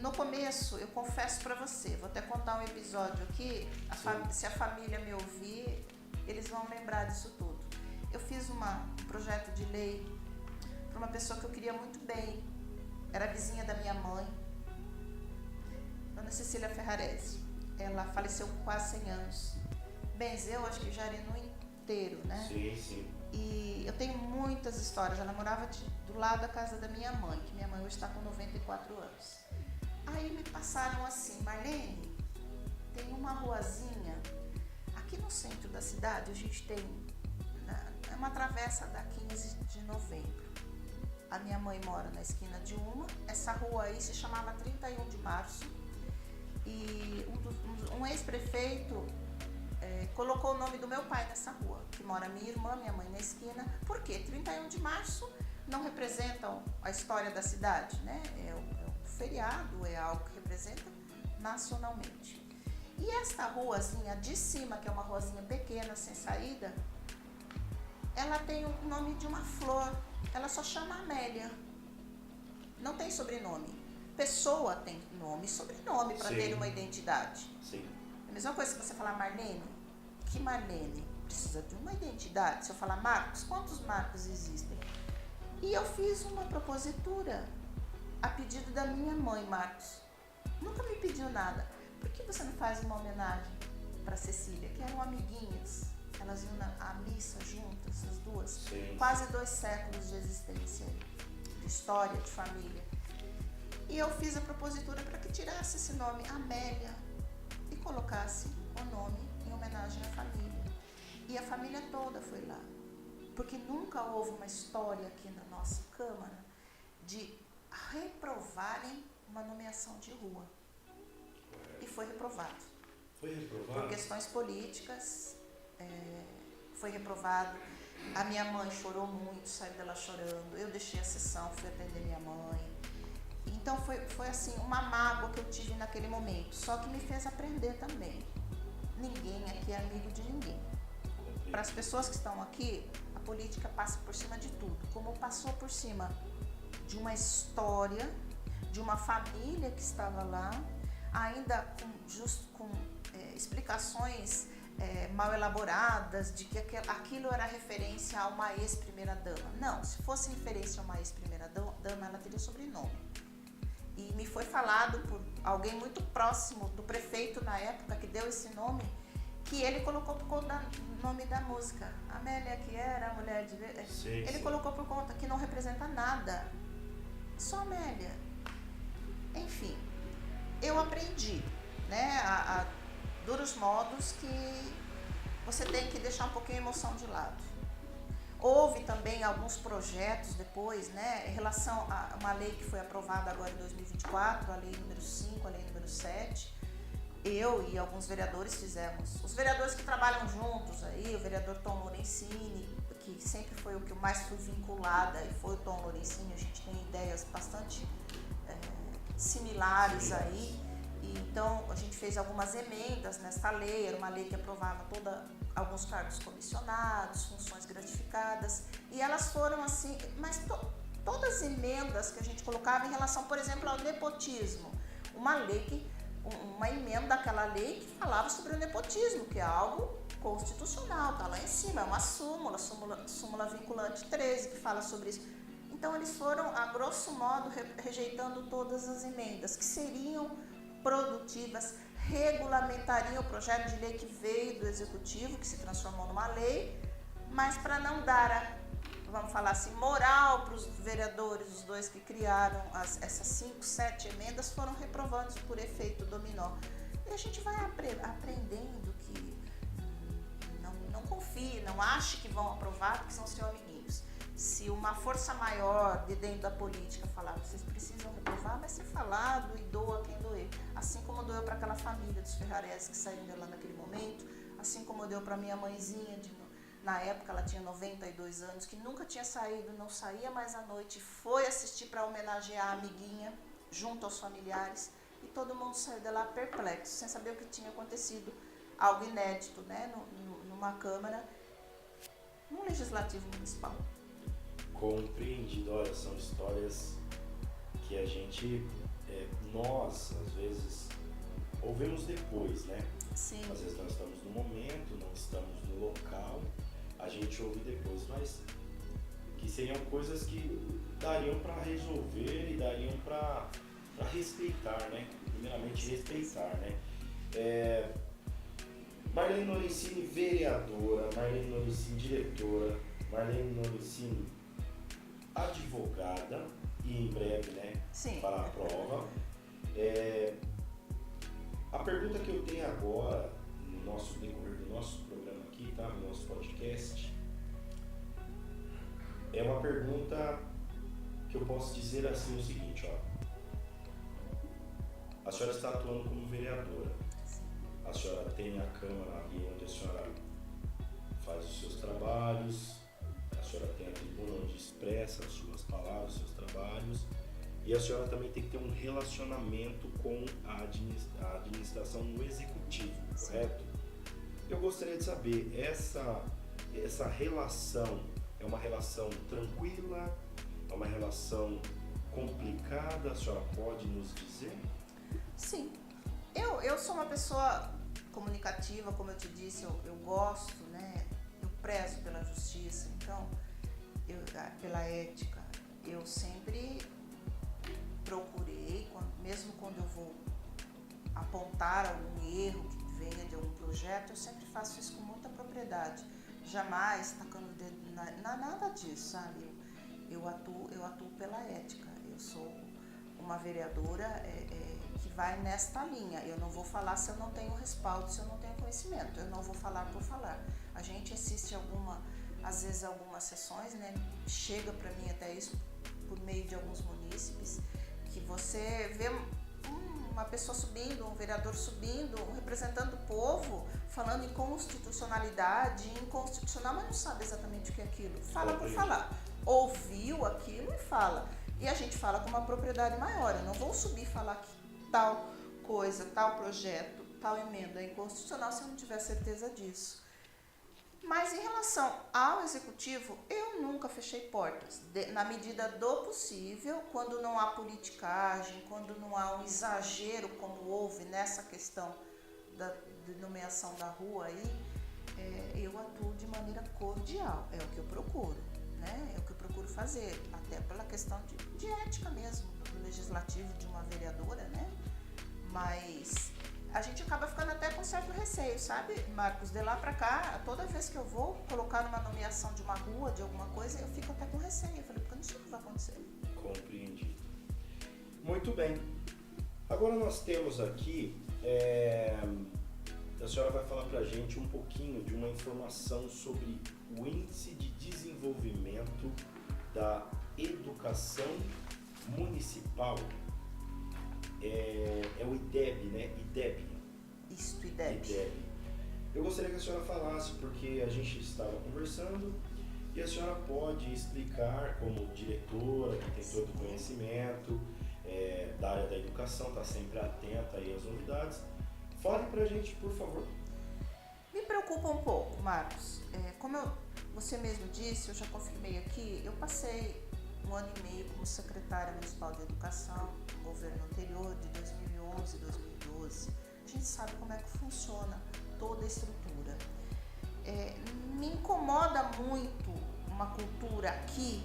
No começo, eu confesso para você, vou até contar um episódio aqui, se a família me ouvir, eles vão lembrar disso tudo. Eu fiz um projeto de lei para uma pessoa que eu queria muito bem, era vizinha da minha mãe, Dona Cecília Ferrarese. Ela faleceu com quase 100 anos. Benzeu, acho que Jarinu inteiro, né? Sim, sim. E eu tenho muitas histórias. Ela morava do lado da casa da minha mãe, que minha mãe hoje está com 94 anos. Aí me passaram assim: Marlene, tem uma ruazinha aqui no centro da cidade, a gente tem é uma travessa da 15 de novembro. A minha mãe mora na esquina de uma, essa rua aí se chamava 31 de março, e um ex-prefeito colocou o nome do meu pai nessa rua, que mora minha irmã, minha mãe na esquina. Por quê? 31 de março não representam a história da cidade, né? É um feriado, é algo que representa nacionalmente. E esta ruazinha de cima, que é uma ruazinha pequena, sem saída, ela tem o nome de uma flor, ela só chama Amélia, não tem sobrenome. Pessoa tem nome e sobrenome para ter uma identidade. Sim. É a mesma coisa que você falar Marlene. Que Marlene? Precisa de uma identidade. Se eu falar Marcos, quantos Marcos existem? E eu fiz uma propositura a pedido da minha mãe, Marcos. Nunca me pediu nada. Por que você não faz uma homenagem para Cecília, que eram amiguinhas? Elas iam à missa juntas, as duas. Sim. Quase 2 séculos de existência, de história, de família. E eu fiz a propositura para que tirasse esse nome Amélia e colocasse o nome em homenagem à família. E a família toda foi lá. porque nunca houve uma história aqui na nossa Câmara de reprovarem uma nomeação de rua. E foi reprovado. Foi reprovado? Por questões políticas, foi reprovado. A minha mãe chorou muito, saiu dela chorando. Eu deixei a sessão, fui atender minha mãe. Então foi assim, uma mágoa que eu tive naquele momento. Só que me fez aprender também. Ninguém aqui é amigo de ninguém. Para as pessoas que estão aqui, a política passa por cima de tudo. Como passou por cima de uma história, de uma família que estava lá, ainda com explicações mal elaboradas de que aquilo era referência a uma ex-primeira-dama. Não, se fosse referência a uma ex-primeira-dama, ela teria sobrenome. E me foi falado por alguém muito próximo do prefeito na época, que deu esse nome, que ele colocou por conta do nome da música. Amélia, que era a mulher de... Ele colocou por conta, que não representa nada. Só Amélia. Enfim, eu aprendi, né, a duros modos, que você tem que deixar um pouquinho a emoção de lado. Houve também alguns projetos depois, né, em relação a uma lei que foi aprovada agora em 2024, a lei número 5, a lei número 7. Eu e alguns vereadores fizemos, os vereadores que trabalham juntos aí, o vereador Tom Lorenzini, que sempre foi o que eu mais fui vinculada, e foi o Tom Lorenzini, a gente tem ideias bastante similares aí. E então a gente fez algumas emendas nesta lei, era uma lei que aprovava alguns cargos comissionados, funções gratificadas, e elas foram assim, mas todas as emendas que a gente colocava em relação, por exemplo, ao nepotismo, uma emenda daquela lei que falava sobre o nepotismo, que é algo constitucional, está lá em cima, é uma súmula vinculante 13, que fala sobre isso. Então eles foram, a grosso modo, rejeitando todas as emendas que seriam produtivas, regulamentariam o projeto de lei que veio do Executivo, que se transformou numa lei, mas para não dar, vamos falar assim, moral para os vereadores, os dois que criaram essas 5, 7 emendas, foram reprovando por efeito dominó. E a gente vai aprendendo que não confie, não ache que vão aprovar, porque são seus amiguinhos. Se uma força maior de dentro da política falar, vocês precisam reprovar, vai ser falado e doa quem doer. Assim como doeu para aquela família dos Ferrares que saíram de lá naquele momento, assim como deu para minha mãezinha, na época ela tinha 92 anos, que nunca tinha saído, não saía mais à noite, foi assistir para homenagear a amiguinha, junto aos familiares, e todo mundo saiu de lá perplexo, sem saber o que tinha acontecido. Algo inédito, né, numa Câmara, num Legislativo Municipal. Compreendido. Olha, são histórias que a gente, nós, às vezes, ouvimos depois, né? Sim. Às vezes nós estamos no momento, não estamos no local, a gente ouve depois, mas que seriam coisas que dariam para resolver e dariam para respeitar, né? Primeiramente respeitar, né? Marlene Lorenzini, vereadora, Marlene Lorenzini, diretora, Marlene Lorenzini, advogada, e em breve, né, sim, para a prova. A pergunta que eu tenho agora, no decorrer do nosso programa aqui, tá, no nosso podcast, é uma pergunta que eu posso dizer assim o seguinte, ó. A senhora está atuando como vereadora. A senhora tem a Câmara ali onde a senhora faz os seus trabalhos, a senhora tem a tribuna onde expressa as suas palavras, os seus trabalhos, e a senhora também tem que ter um relacionamento com a administração no executivo, correto? Eu gostaria de saber, essa relação é uma relação tranquila, é uma relação complicada, a senhora pode nos dizer? Sim, eu sou uma pessoa comunicativa, como eu te disse, eu gosto, né? Eu prezo pela justiça, então, pela ética. Eu sempre procurei, mesmo quando eu vou apontar algum erro que venha de algum projeto, eu sempre faço isso com muita propriedade. Jamais tacando o dedo nada disso, sabe? Eu atuo pela ética. Eu sou uma vereadora que vai nesta linha. Eu não vou falar se eu não tenho respaldo, se eu não tenho conhecimento. Eu não vou falar por falar. A gente assiste alguma às vezes algumas sessões, né? Chega para mim até isso por meio de alguns munícipes, que você vê uma pessoa subindo, um vereador subindo, representando o povo, falando em constitucionalidade, inconstitucional, mas não sabe exatamente o que é aquilo. Fala por falar. Ouviu aquilo e fala. E a gente fala com uma propriedade maior. Eu não vou subir e falar que tal coisa, tal projeto, tal emenda é inconstitucional se eu não tiver certeza disso. Mas em relação ao executivo, eu nunca fechei portas. Na medida do possível, quando não há politicagem, quando não há um exagero como houve nessa questão de nomeação da rua aí, eu atuo de maneira cordial. É o que eu procuro, né? É o que eu procuro fazer, até pela questão de ética mesmo, do legislativo, de uma vereadora, né? Mas a gente acaba ficando até com certo receio, sabe, Marcos? De lá pra cá, toda vez que eu vou colocar numa nomeação de uma rua, de alguma coisa, eu fico até com receio. Eu falei, porque eu não sei o que vai acontecer. Compreendido. Muito bem. Agora nós temos aqui, a senhora vai falar pra gente um pouquinho de uma informação sobre o Índice de Desenvolvimento da Educação Municipal. É o IDEB, né? IDEB. Isso, IDEB. Eu gostaria que a senhora falasse, porque a gente estava conversando e a senhora pode explicar como diretora, que tem todo o conhecimento da área da educação, está sempre atenta aí às novidades. Fale pra gente, por favor. Me preocupa um pouco, Marcos. Como você mesmo disse, eu já confirmei aqui, eu passei 1 ano e meio como secretária municipal de educação no governo anterior, de 2011 e 2012. A gente sabe como é que funciona toda a estrutura. Me incomoda muito uma cultura aqui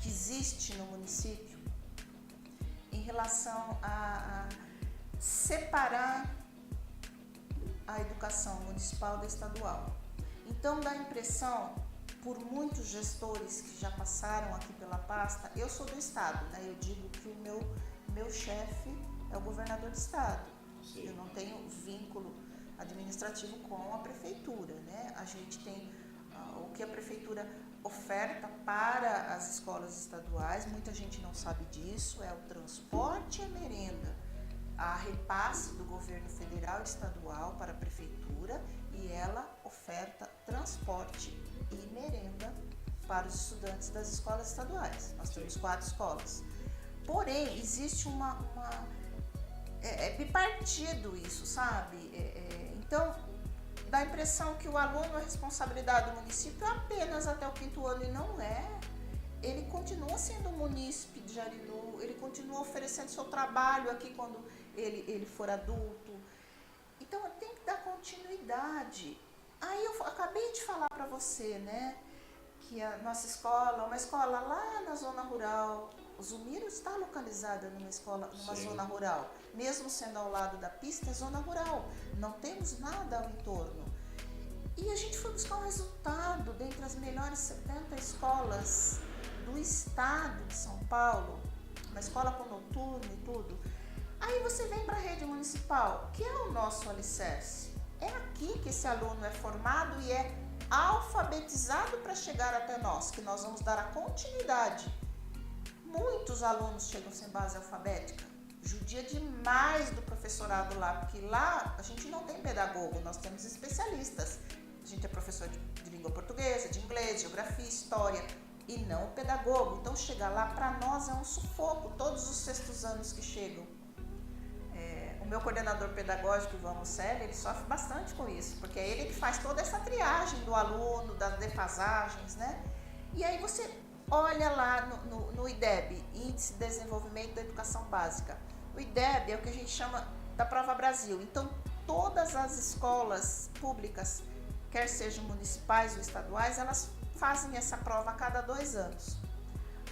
que existe no município em relação a separar a educação municipal da estadual. Então dá a impressão, por muitos gestores que já passaram aqui pela pasta, eu sou do estado, né? Eu digo que o meu chefe é o governador do estado. Sim. Eu não tenho vínculo administrativo com a prefeitura, né? A gente tem o que a prefeitura oferta para as escolas estaduais, muita gente não sabe disso, é o transporte e a merenda. Há repasse do governo federal e estadual para a prefeitura e ela oferta transporte e merenda para os estudantes das escolas estaduais. Nós temos 4 escolas. Porém, existe é bipartido isso, sabe? Então, dá a impressão que o aluno é responsabilidade do município apenas até o 5º ano e não é. Ele continua sendo munícipe de Jarinu, ele continua oferecendo seu trabalho aqui quando ele for adulto. Então, tem que dar continuidade. Aí eu acabei de falar para você, né, que a nossa escola, uma escola lá na zona rural, o Zumiro está localizada numa zona rural, mesmo sendo ao lado da pista, é zona rural, não temos nada ao entorno. E a gente foi buscar um resultado dentre as melhores 70 escolas do estado de São Paulo, uma escola com noturno e tudo. Aí você vem para a rede municipal, que é o nosso alicerce. É aqui que esse aluno é formado e é alfabetizado para chegar até nós, que nós vamos dar a continuidade. Muitos alunos chegam sem base alfabética, judia demais do professorado lá, porque lá a gente não tem pedagogo, nós temos especialistas. A gente é professor de língua portuguesa, de inglês, geografia, história e não pedagogo. Então chegar lá para nós é um sufoco, todos os 6º anos que chegam. O meu coordenador pedagógico, Ivan Musselli, ele sofre bastante com isso, porque é ele que faz toda essa triagem do aluno, das defasagens, né? E aí você olha lá no IDEB, Índice de Desenvolvimento da Educação Básica. O IDEB é o que a gente chama da Prova Brasil. Então, todas as escolas públicas, quer sejam municipais ou estaduais, elas fazem essa prova a cada 2 anos.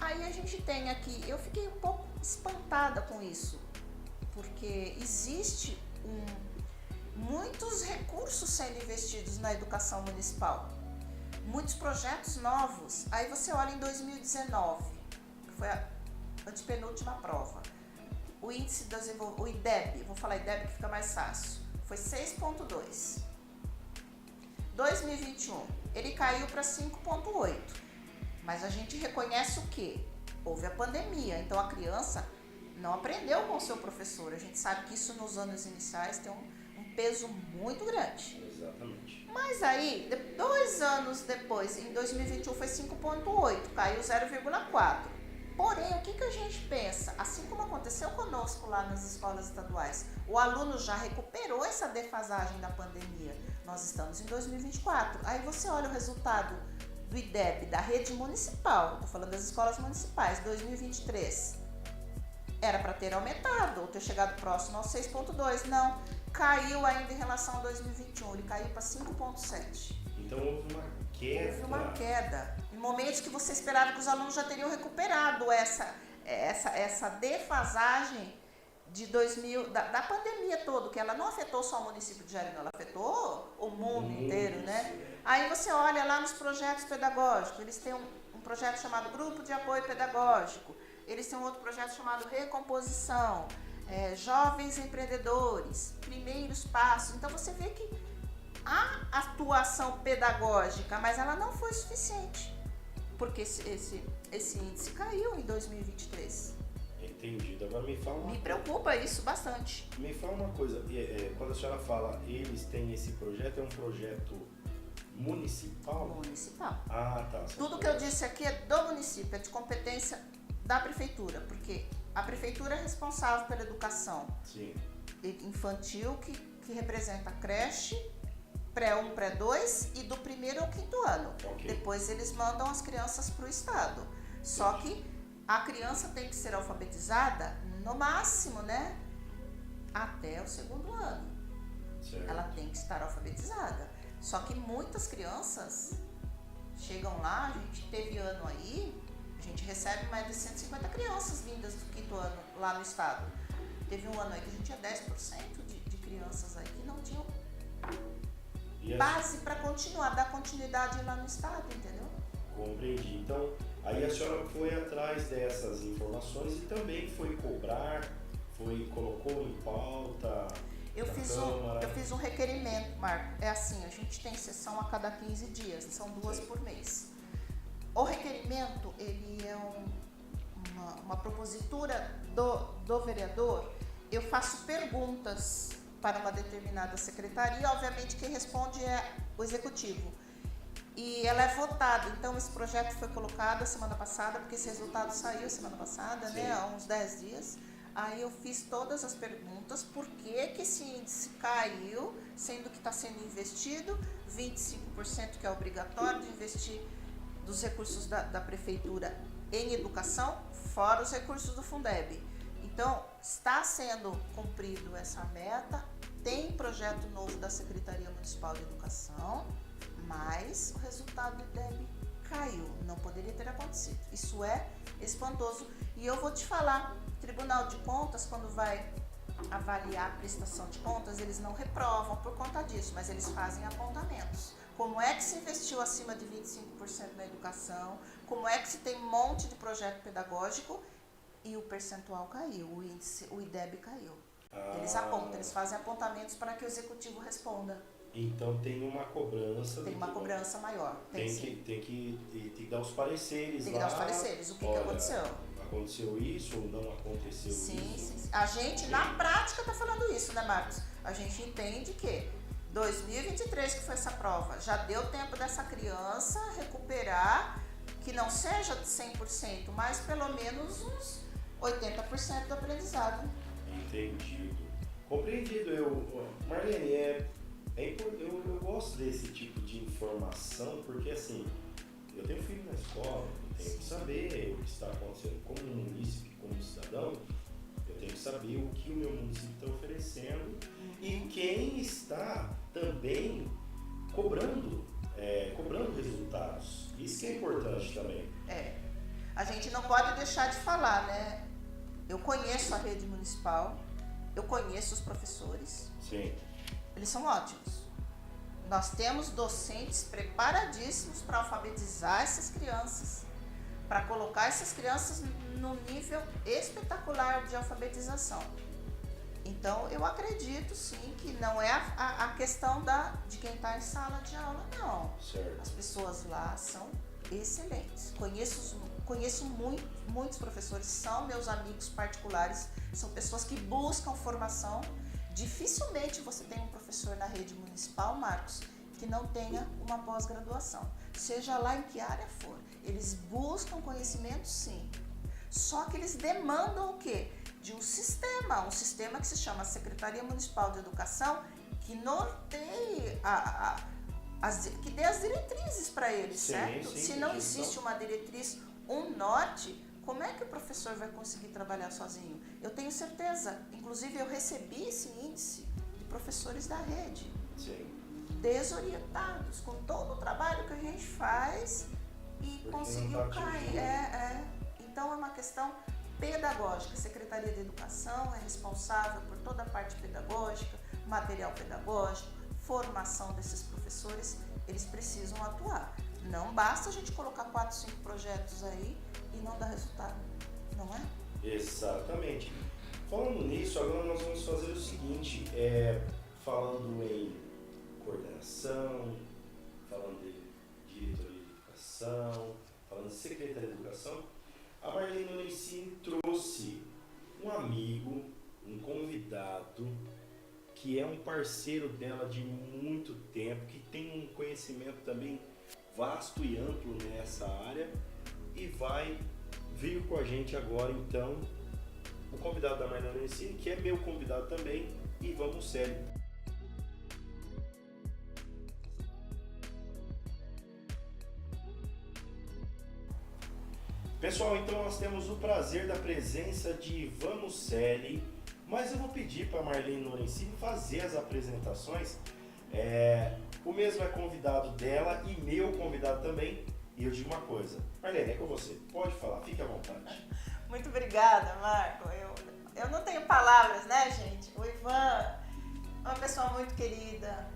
Aí a gente tem aqui, eu fiquei um pouco espantada com isso, porque existe muitos recursos sendo investidos na educação municipal, muitos projetos novos. Aí você olha em 2019, que foi a antepenúltima prova, o índice de desenvolvimento, o IDEB, vou falar IDEB que fica mais fácil, foi 6,2. 2021, ele caiu para 5,8. Mas a gente reconhece o quê? Houve a pandemia, então a criança não aprendeu com o seu professor. A gente sabe que isso nos anos iniciais tem um peso muito grande. Exatamente. Mas aí, 2 anos depois, em 2021 foi 5,8, caiu 0,4. Porém, o que a gente pensa? Assim como aconteceu conosco lá nas escolas estaduais, o aluno já recuperou essa defasagem da pandemia. Nós estamos em 2024. Aí você olha o resultado do IDEB, da rede municipal, estou falando das escolas municipais, 2023. Era para ter aumentado, ou ter chegado próximo ao 6,2. Não, caiu ainda em relação a 2021, ele caiu para 5,7. Então houve uma queda. Houve uma queda. Em momentos que você esperava que os alunos já teriam recuperado essa defasagem de 2000, da pandemia toda, que ela não afetou só o município de Jarinu, ela afetou o mundo inteiro, né? Aí você olha lá nos projetos pedagógicos, eles têm um projeto chamado Grupo de Apoio Pedagógico, eles têm um outro projeto chamado Recomposição, Jovens Empreendedores, Primeiros Passos. Então você vê que há atuação pedagógica, mas ela não foi suficiente, porque esse índice caiu em 2023. Entendido. Agora me fala uma Me preocupa isso bastante. Me fala uma coisa, quando a senhora fala eles têm esse projeto, é um projeto municipal? Municipal. Ah, tá. Tudo que eu disse aqui é do município, é de competência da prefeitura, porque a prefeitura é responsável pela educação Sim. infantil, que representa a creche, pré-1, pré-2 e do 1º ao 5º ano. Okay. Depois eles mandam as crianças para o estado. Só que a criança tem que ser alfabetizada no máximo, né? Até o 2º ano. Certo. Ela tem que estar alfabetizada. Só que muitas crianças chegam lá, a gente teve ano aí, a gente recebe mais de 150 crianças vindas do 5º ano lá no estado. Teve um ano aí que a gente tinha 10% de crianças aí que não tinham base para continuar, dar continuidade lá no estado, entendeu? Compreendi. Então, aí a senhora foi atrás dessas informações e também foi cobrar, colocou em pauta. Eu fiz um requerimento, Marco. É assim, a gente tem sessão a cada 15 dias, são 2 por mês. O requerimento, ele é uma propositura do vereador. Eu faço perguntas para uma determinada secretaria, obviamente quem responde é o executivo. E ela é votada, então esse projeto foi colocado a semana passada, porque esse resultado saiu semana passada, né, há uns 10 dias. Aí eu fiz todas as perguntas, por que esse índice caiu, sendo que está sendo investido 25%, que é obrigatório de investir dos recursos da prefeitura em educação, fora os recursos do Fundeb. Então, está sendo cumprido essa meta, tem projeto novo da Secretaria Municipal de Educação, mas o resultado do IDEB caiu, não poderia ter acontecido. Isso é espantoso. E eu vou te falar, Tribunal de Contas, quando vai avaliar a prestação de contas, eles não reprovam por conta disso, mas eles fazem apontamentos. Como é que se investiu acima de 25% na educação, como é que se tem um monte de projeto pedagógico e o percentual caiu, o IDEB caiu. Eles apontam, eles fazem apontamentos para que o executivo responda. Então tem uma cobrança. Tem uma cobrança maior. Tem que dar os pareceres. Tem que dar os pareceres. O que aconteceu? Aconteceu isso ou não aconteceu isso? Sim. A gente, na prática, está falando isso, né, Marcos? A gente entende que 2023, que foi essa prova, já deu tempo dessa criança recuperar, que não seja de 100%, mas pelo menos uns 80% do aprendizado. Entendido. Compreendido. Marlene, eu gosto desse tipo de informação, porque assim, eu tenho filho na escola, eu tenho que saber o que está acontecendo como munícipe, como cidadão, eu tenho que saber o que o meu município está oferecendo e quem está também cobrando resultados. Isso que é importante também. A gente não pode deixar de falar, né? Eu conheço a rede municipal, eu conheço os professores. Sim. Eles são ótimos. Nós temos docentes preparadíssimos para alfabetizar essas crianças, para colocar essas crianças no nível espetacular de alfabetização. Então, eu acredito sim que não é a questão de quem está em sala de aula, não. Certo. As pessoas lá são excelentes. Conheço muitos professores, são meus amigos particulares, são pessoas que buscam formação. Dificilmente você tem um professor na rede municipal, Marcos, que não tenha uma pós-graduação. Seja lá em que área for. Eles buscam conhecimento, sim. Só que eles demandam o quê? De um sistema que se chama Secretaria Municipal de Educação, que norteie, que dê as diretrizes para eles, Sim, certo? sim, Se não sim, existe uma diretriz, um norte, como é que o professor vai conseguir trabalhar sozinho? Eu tenho certeza, inclusive eu recebi esse índice de professores da rede, Sim. desorientados, com todo o trabalho que a gente faz e Porque conseguiu não tá cair. atingindo. Então é uma questão pedagógica. A Secretaria de Educação é responsável por toda a parte pedagógica, material pedagógico, formação desses professores. Eles precisam atuar. Não basta a gente colocar 4, 5 projetos aí e não dar resultado, não é? Exatamente. Falando nisso, agora nós vamos fazer o seguinte, falando em coordenação, falando de diretoria de educação, falando de secretaria de educação, a Marlene Lorenzini trouxe um amigo, um convidado, que é um parceiro dela de muito tempo, que tem um conhecimento também vasto e amplo nessa área e vai vir com a gente agora, então, o convidado da Marlene Lorenzini, que é meu convidado também, Ivan Musselli. Pessoal, então nós temos o prazer da presença de Ivan Musselli, mas eu vou pedir para a Marlene Lorenzini fazer as apresentações. O mesmo é convidado dela e meu convidado também. E eu digo uma coisa, Marlene, é com você, pode falar, fique à vontade. Muito obrigada, Marco. Eu não tenho palavras, né, gente? O Ivan é uma pessoa muito querida,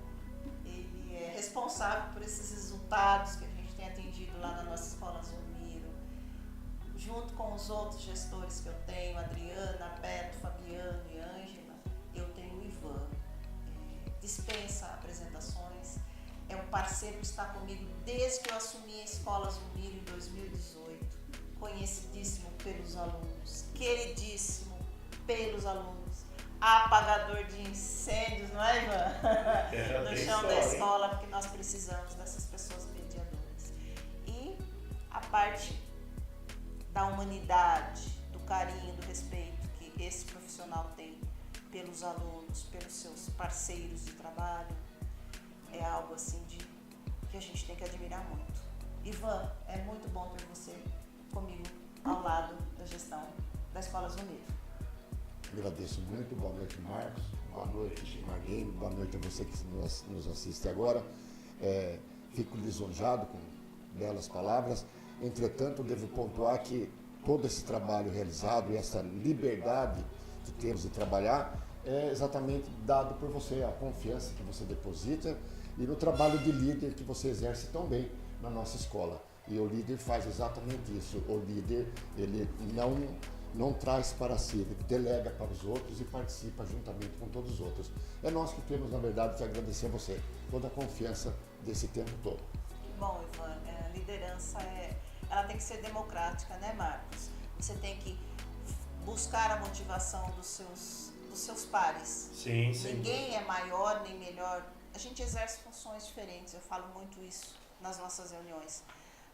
ele é responsável por esses resultados que a gente tem atendido lá na nossa escola Zulmiro, junto com os outros gestores que eu tenho, Adriana, Beto, Fabiano e Ângela, eu tenho o Ivan. Dispensa apresentações, é um parceiro que está comigo desde que eu assumi a escola Zulmiro em 2018, conhecidíssimo pelos alunos, queridíssimo pelos alunos, apagador de incêndios, não é, Ivan? No chão da escola, porque nós precisamos dessas pessoas mediadoras. E a parte da humanidade, do carinho, do respeito que esse profissional tem pelos alunos, pelos seus parceiros de trabalho, é algo assim que a gente tem que admirar muito. Ivan, é muito bom ter você comigo ao lado da gestão da Escola Zulmiro. Agradeço muito, boa noite, Marcos, boa noite, Marlene, boa noite a você que nos assiste agora. Fico lisonjado com belas palavras, entretanto, devo pontuar que todo esse trabalho realizado e essa liberdade que temos de trabalhar é exatamente dado por você, a confiança que você deposita e no trabalho de líder que você exerce tão bem na nossa escola. E o líder faz exatamente isso. O líder, ele não traz para si, ele delega para os outros e participa juntamente com todos os outros. É nós que temos, na verdade, que agradecer a você toda a confiança desse tempo todo. Que bom, Ivan. A liderança ela tem que ser democrática, né, Marcos? Você tem que buscar a motivação dos seus pares. Sim. Ninguém é maior nem melhor. A gente exerce funções diferentes, eu falo muito isso nas nossas reuniões.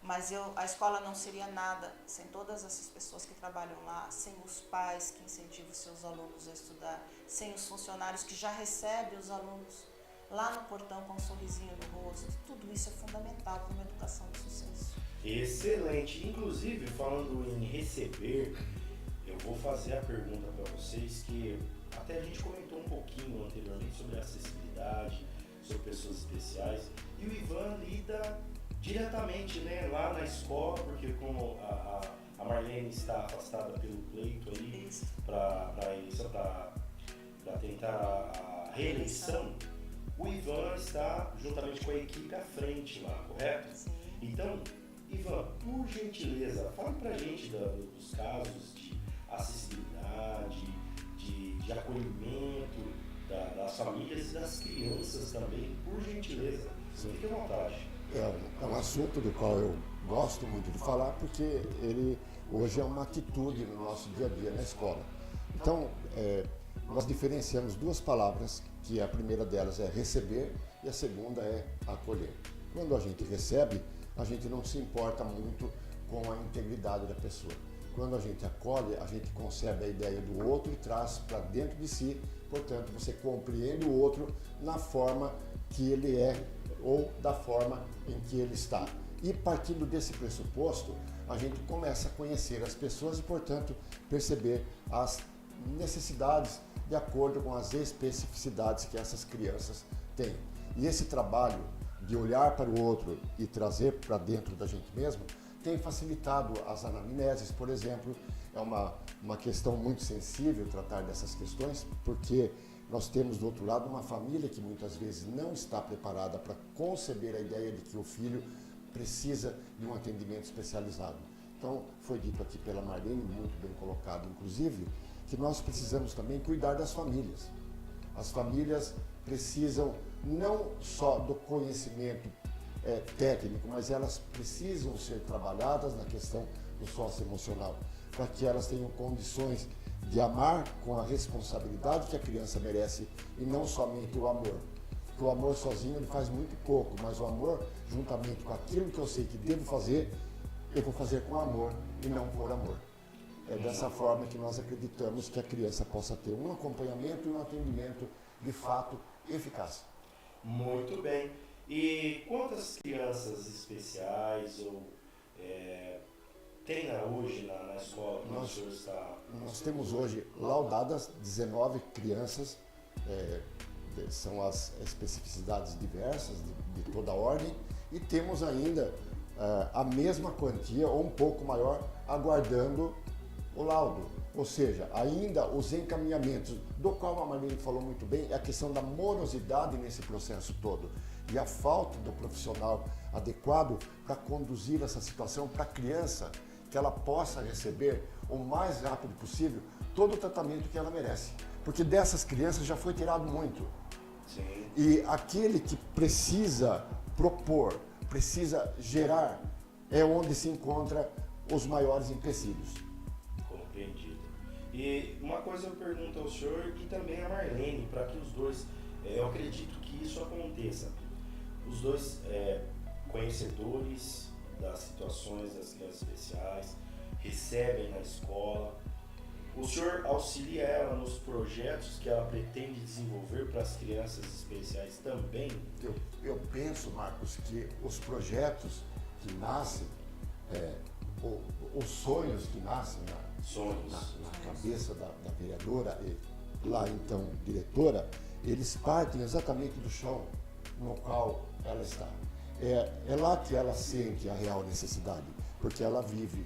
Mas a escola não seria nada sem todas essas pessoas que trabalham lá, sem os pais que incentivam os seus alunos a estudar, sem os funcionários que já recebem os alunos lá no portão com um sorrisinho no rosto. Tudo isso é fundamental para uma educação de sucesso. Excelente. Inclusive, falando em receber, eu vou fazer a pergunta para vocês que até a gente comentou um pouquinho anteriormente sobre acessibilidade, sobre pessoas especiais, e o Ivan lida diretamente, né, lá na escola, porque como a Marlene está afastada pelo pleito aí para tentar a reeleição, o Ivan está juntamente com a equipe à frente lá, correto? Sim. Então, Ivan, por gentileza, fala pra gente dos casos de acessibilidade, de acolhimento famílias e das crianças também, por gentileza. Fique à vontade. É um assunto do qual eu gosto muito de falar, porque ele hoje é uma atitude no nosso dia a dia na escola. Então, nós diferenciamos duas palavras, que a primeira delas é receber e a segunda é acolher. Quando a gente recebe, a gente não se importa muito com a integridade da pessoa. Quando a gente acolhe, a gente concebe a ideia do outro e traz para dentro de si, portanto, você compreende o outro na forma que ele é ou da forma em que ele está. E partindo desse pressuposto, a gente começa a conhecer as pessoas e, portanto, perceber as necessidades de acordo com as especificidades que essas crianças têm. E esse trabalho de olhar para o outro e trazer para dentro da gente mesmo tem facilitado as anamneses, por exemplo. É uma questão muito sensível tratar dessas questões, porque nós temos do outro lado uma família que muitas vezes não está preparada para conceber a ideia de que o filho precisa de um atendimento especializado. Então, foi dito aqui pela Marlene, muito bem colocado, inclusive, que nós precisamos também cuidar das famílias. As famílias precisam não só do conhecimento técnico, mas elas precisam ser trabalhadas na questão do socioemocional, para que elas tenham condições de amar com a responsabilidade que a criança merece e não somente o amor. Porque o amor sozinho ele faz muito pouco, mas o amor, juntamente com aquilo que eu sei que devo fazer, eu vou fazer com amor e não por amor. É dessa forma que nós acreditamos que a criança possa ter um acompanhamento e um atendimento de fato eficaz. Muito bem. E quantas crianças especiais ou tem hoje na escola que o senhor está? Nós temos hoje laudadas 19 crianças, são as especificidades diversas de toda a ordem, e temos ainda a mesma quantia ou um pouco maior aguardando o laudo. Ou seja, ainda os encaminhamentos, do qual a Marlene falou muito bem, é a questão da morosidade nesse processo todo e a falta do profissional adequado para conduzir essa situação para a criança, que ela possa receber o mais rápido possível todo o tratamento que ela merece. Porque dessas crianças já foi tirado muito. Sim. E aquele que precisa propor, precisa gerar, é onde se encontra os maiores empecilhos. Compreendido. E uma coisa eu pergunto ao senhor e também a Marlene, para que os dois, eu acredito que isso aconteça. Os dois conhecedores das situações das crianças especiais, recebem na escola. O senhor auxilia ela nos projetos que ela pretende desenvolver para as crianças especiais também? Eu penso, Marcos, que os projetos que nascem, os sonhos que nascem na cabeça da vereadora e lá então diretora, eles partem exatamente do chão no qual ela está. É lá que ela sente a real necessidade, porque ela vive,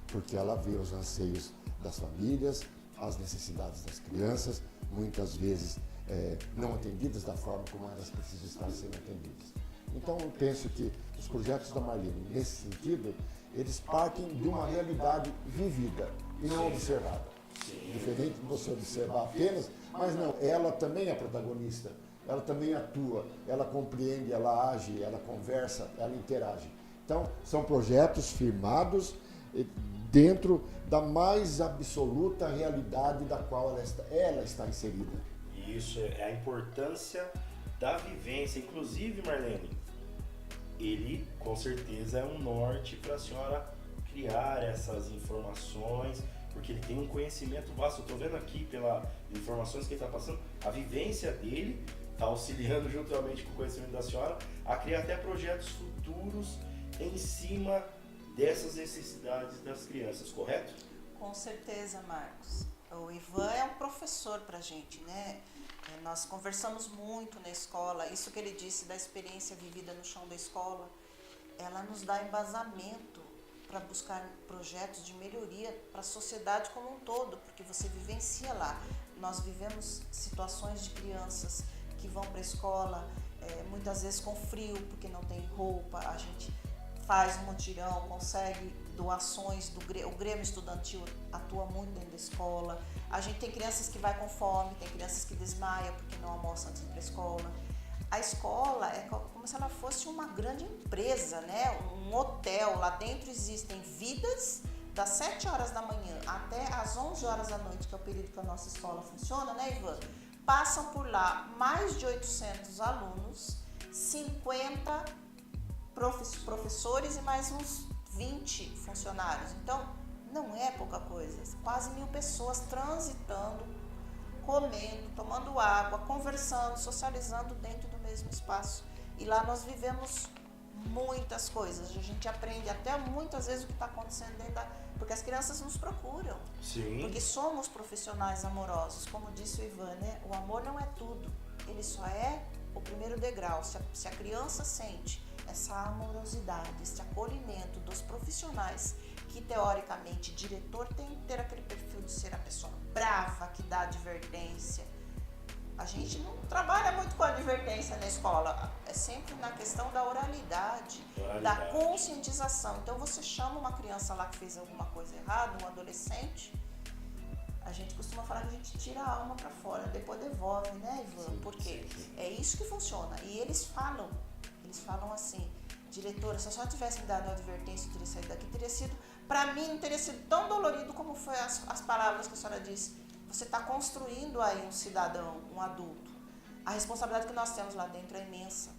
porque ela vê os anseios das famílias, as necessidades das crianças, muitas vezes não atendidas da forma como elas precisam estar sendo atendidas. Então eu penso que os projetos da Marlene, nesse sentido, eles partem de uma realidade vivida e não observada. Diferente de você observar apenas, mas não, ela também é protagonista, ela também atua, ela compreende, ela age, ela conversa, ela interage. Então, são projetos firmados dentro da mais absoluta realidade da qual ela está inserida. Isso é a importância da vivência. Inclusive, Marlene, ele com certeza é um norte para a senhora criar essas informações, porque ele tem um conhecimento vasto. Eu estou vendo aqui pelas informações que ele está passando, a vivência dele está auxiliando juntamente com o conhecimento da senhora a criar até projetos futuros em cima dessas necessidades das crianças, correto? Com certeza, Marcos. O Ivan é um professor para a gente, né? Nós conversamos muito na escola, isso que ele disse da experiência vivida no chão da escola, ela nos dá embasamento para buscar projetos de melhoria para a sociedade como um todo, porque você vivencia lá. Nós vivemos situações de crianças que vão para a escola, muitas vezes com frio, porque não tem roupa, a gente faz um mutirão, consegue doações, o Grêmio Estudantil atua muito dentro da escola. A gente tem crianças que vai com fome, tem crianças que desmaiam porque não almoçam antes de ir para a escola. A escola é como se ela fosse uma grande empresa, né? Um hotel. Lá dentro existem vidas das 7 horas da manhã até as 11 horas da noite, que é o período que a nossa escola funciona, né, Ivan? Passam por lá mais de 800 alunos, 50 professores e mais uns 20 funcionários. Então, não é pouca coisa. Quase 1000 pessoas transitando, comendo, tomando água, conversando, socializando dentro do mesmo espaço. E lá nós vivemos muitas coisas. A gente aprende até muitas vezes o que está acontecendo dentro da... Porque as crianças nos procuram. Sim. Porque somos profissionais amorosos. Como disse o Ivan, né? O amor não é tudo. Ele só é o primeiro degrau. Se a criança sente essa amorosidade, esse acolhimento dos profissionais, que teoricamente diretor tem que ter aquele perfil de ser a pessoa brava, que dá advertência. A gente não trabalha muito com advertência na escola, é sempre na questão da oralidade, da conscientização. Então você chama uma criança lá que fez alguma coisa errada, um adolescente, a gente costuma falar que a gente tira a alma para fora, depois devolve, né, Ivan? Sim, porque sim. é isso que funciona. E eles falam assim, diretora, se a senhora tivesse me dado uma advertência, eu teria saído daqui, teria sido, para mim, não teria sido tão dolorido como foi as palavras que a senhora disse. Você está construindo aí um cidadão, um adulto. A responsabilidade que nós temos lá dentro é imensa.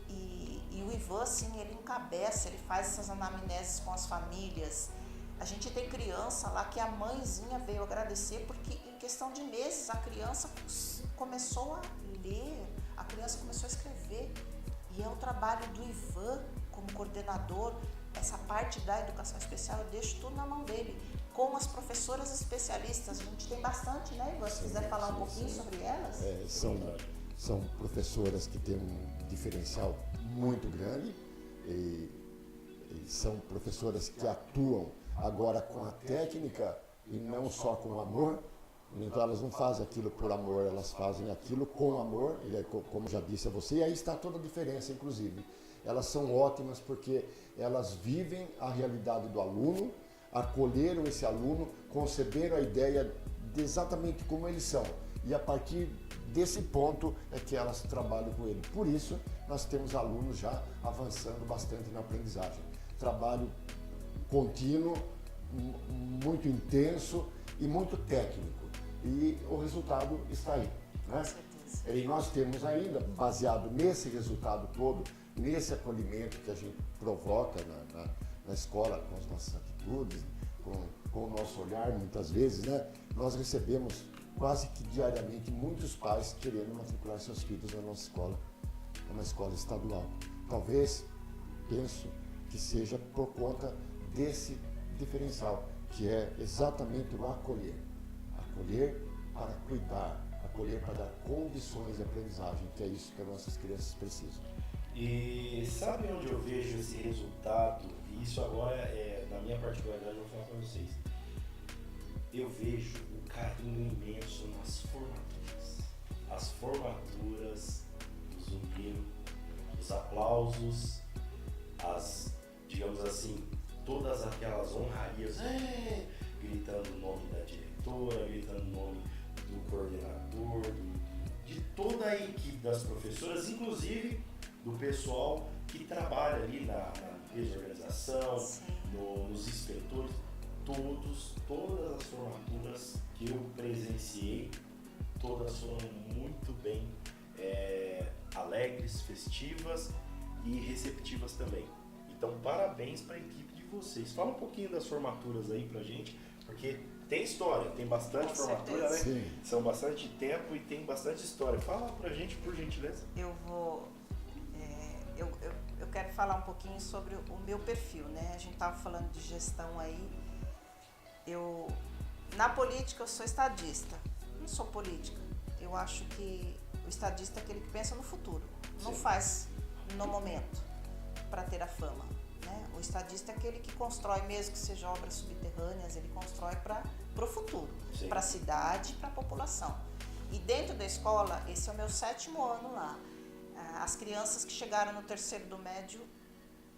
E o Ivan, sim, ele encabeça, ele faz essas anamneses com as famílias. A gente tem criança lá que a mãezinha veio agradecer porque em questão de meses a criança começou a ler, a criança começou a escrever. E é o trabalho do Ivan como coordenador. Essa parte da educação especial eu deixo tudo na mão dele. Com as professoras especialistas, a gente tem bastante, né, Ivan? Se quiser falar um pouquinho sobre elas. São professoras que têm um diferencial muito grande e são professoras que atuam agora com a técnica e não só com o amor. Então elas não fazem aquilo por amor, elas fazem aquilo com amor, e como já disse a você, e aí está toda a diferença, inclusive. Elas são ótimas porque elas vivem a realidade do aluno, acolheram esse aluno, conceberam a ideia de exatamente como eles são. E a partir desse ponto é que elas trabalham com ele. Por isso, nós temos alunos já avançando bastante na aprendizagem. Trabalho contínuo, muito intenso e muito técnico. E o resultado está aí, né? E nós temos ainda, baseado nesse resultado todo, nesse acolhimento que a gente provoca na escola, com as nossas atitudes, com o nosso olhar, muitas vezes, né? Nós recebemos quase que diariamente muitos pais querendo matricular seus filhos na nossa escola, uma escola estadual. Talvez, penso, que seja por conta desse diferencial, que é exatamente o acolher. Acolher para cuidar, acolher para dar condições de aprendizagem, que é isso que as nossas crianças precisam. E sabe onde eu vejo esse resultado? E isso agora na minha particularidade, eu vou falar para vocês. Eu vejo o carinho imenso nas formaturas. As formaturas do Zumbi, os aplausos, digamos assim, todas aquelas honrarias, gritando o nome da diretora, gritando o nome do coordenador, de toda a equipe das professoras, inclusive do pessoal que trabalha ali na empresa de organização, nos inspetores, todas as formaturas que eu presenciei, todas foram muito bem alegres, festivas e receptivas também. Então, parabéns para a equipe de vocês. Fala um pouquinho das formaturas aí pra gente, porque tem história, tem bastante formatura, né? Sim. São bastante tempo e tem bastante história. Fala pra gente, por gentileza. Eu quero falar um pouquinho sobre o meu perfil, né? A gente estava falando de gestão aí. Na política, eu sou estadista. Não sou política. Eu acho que o estadista é aquele que pensa no futuro. Não faz no momento para ter a fama, né? O estadista é aquele que constrói, mesmo que seja obras subterrâneas, ele constrói para o futuro, para a cidade, para a população. E dentro da escola, esse é o meu 7º ano lá. As crianças que chegaram no 3º do médio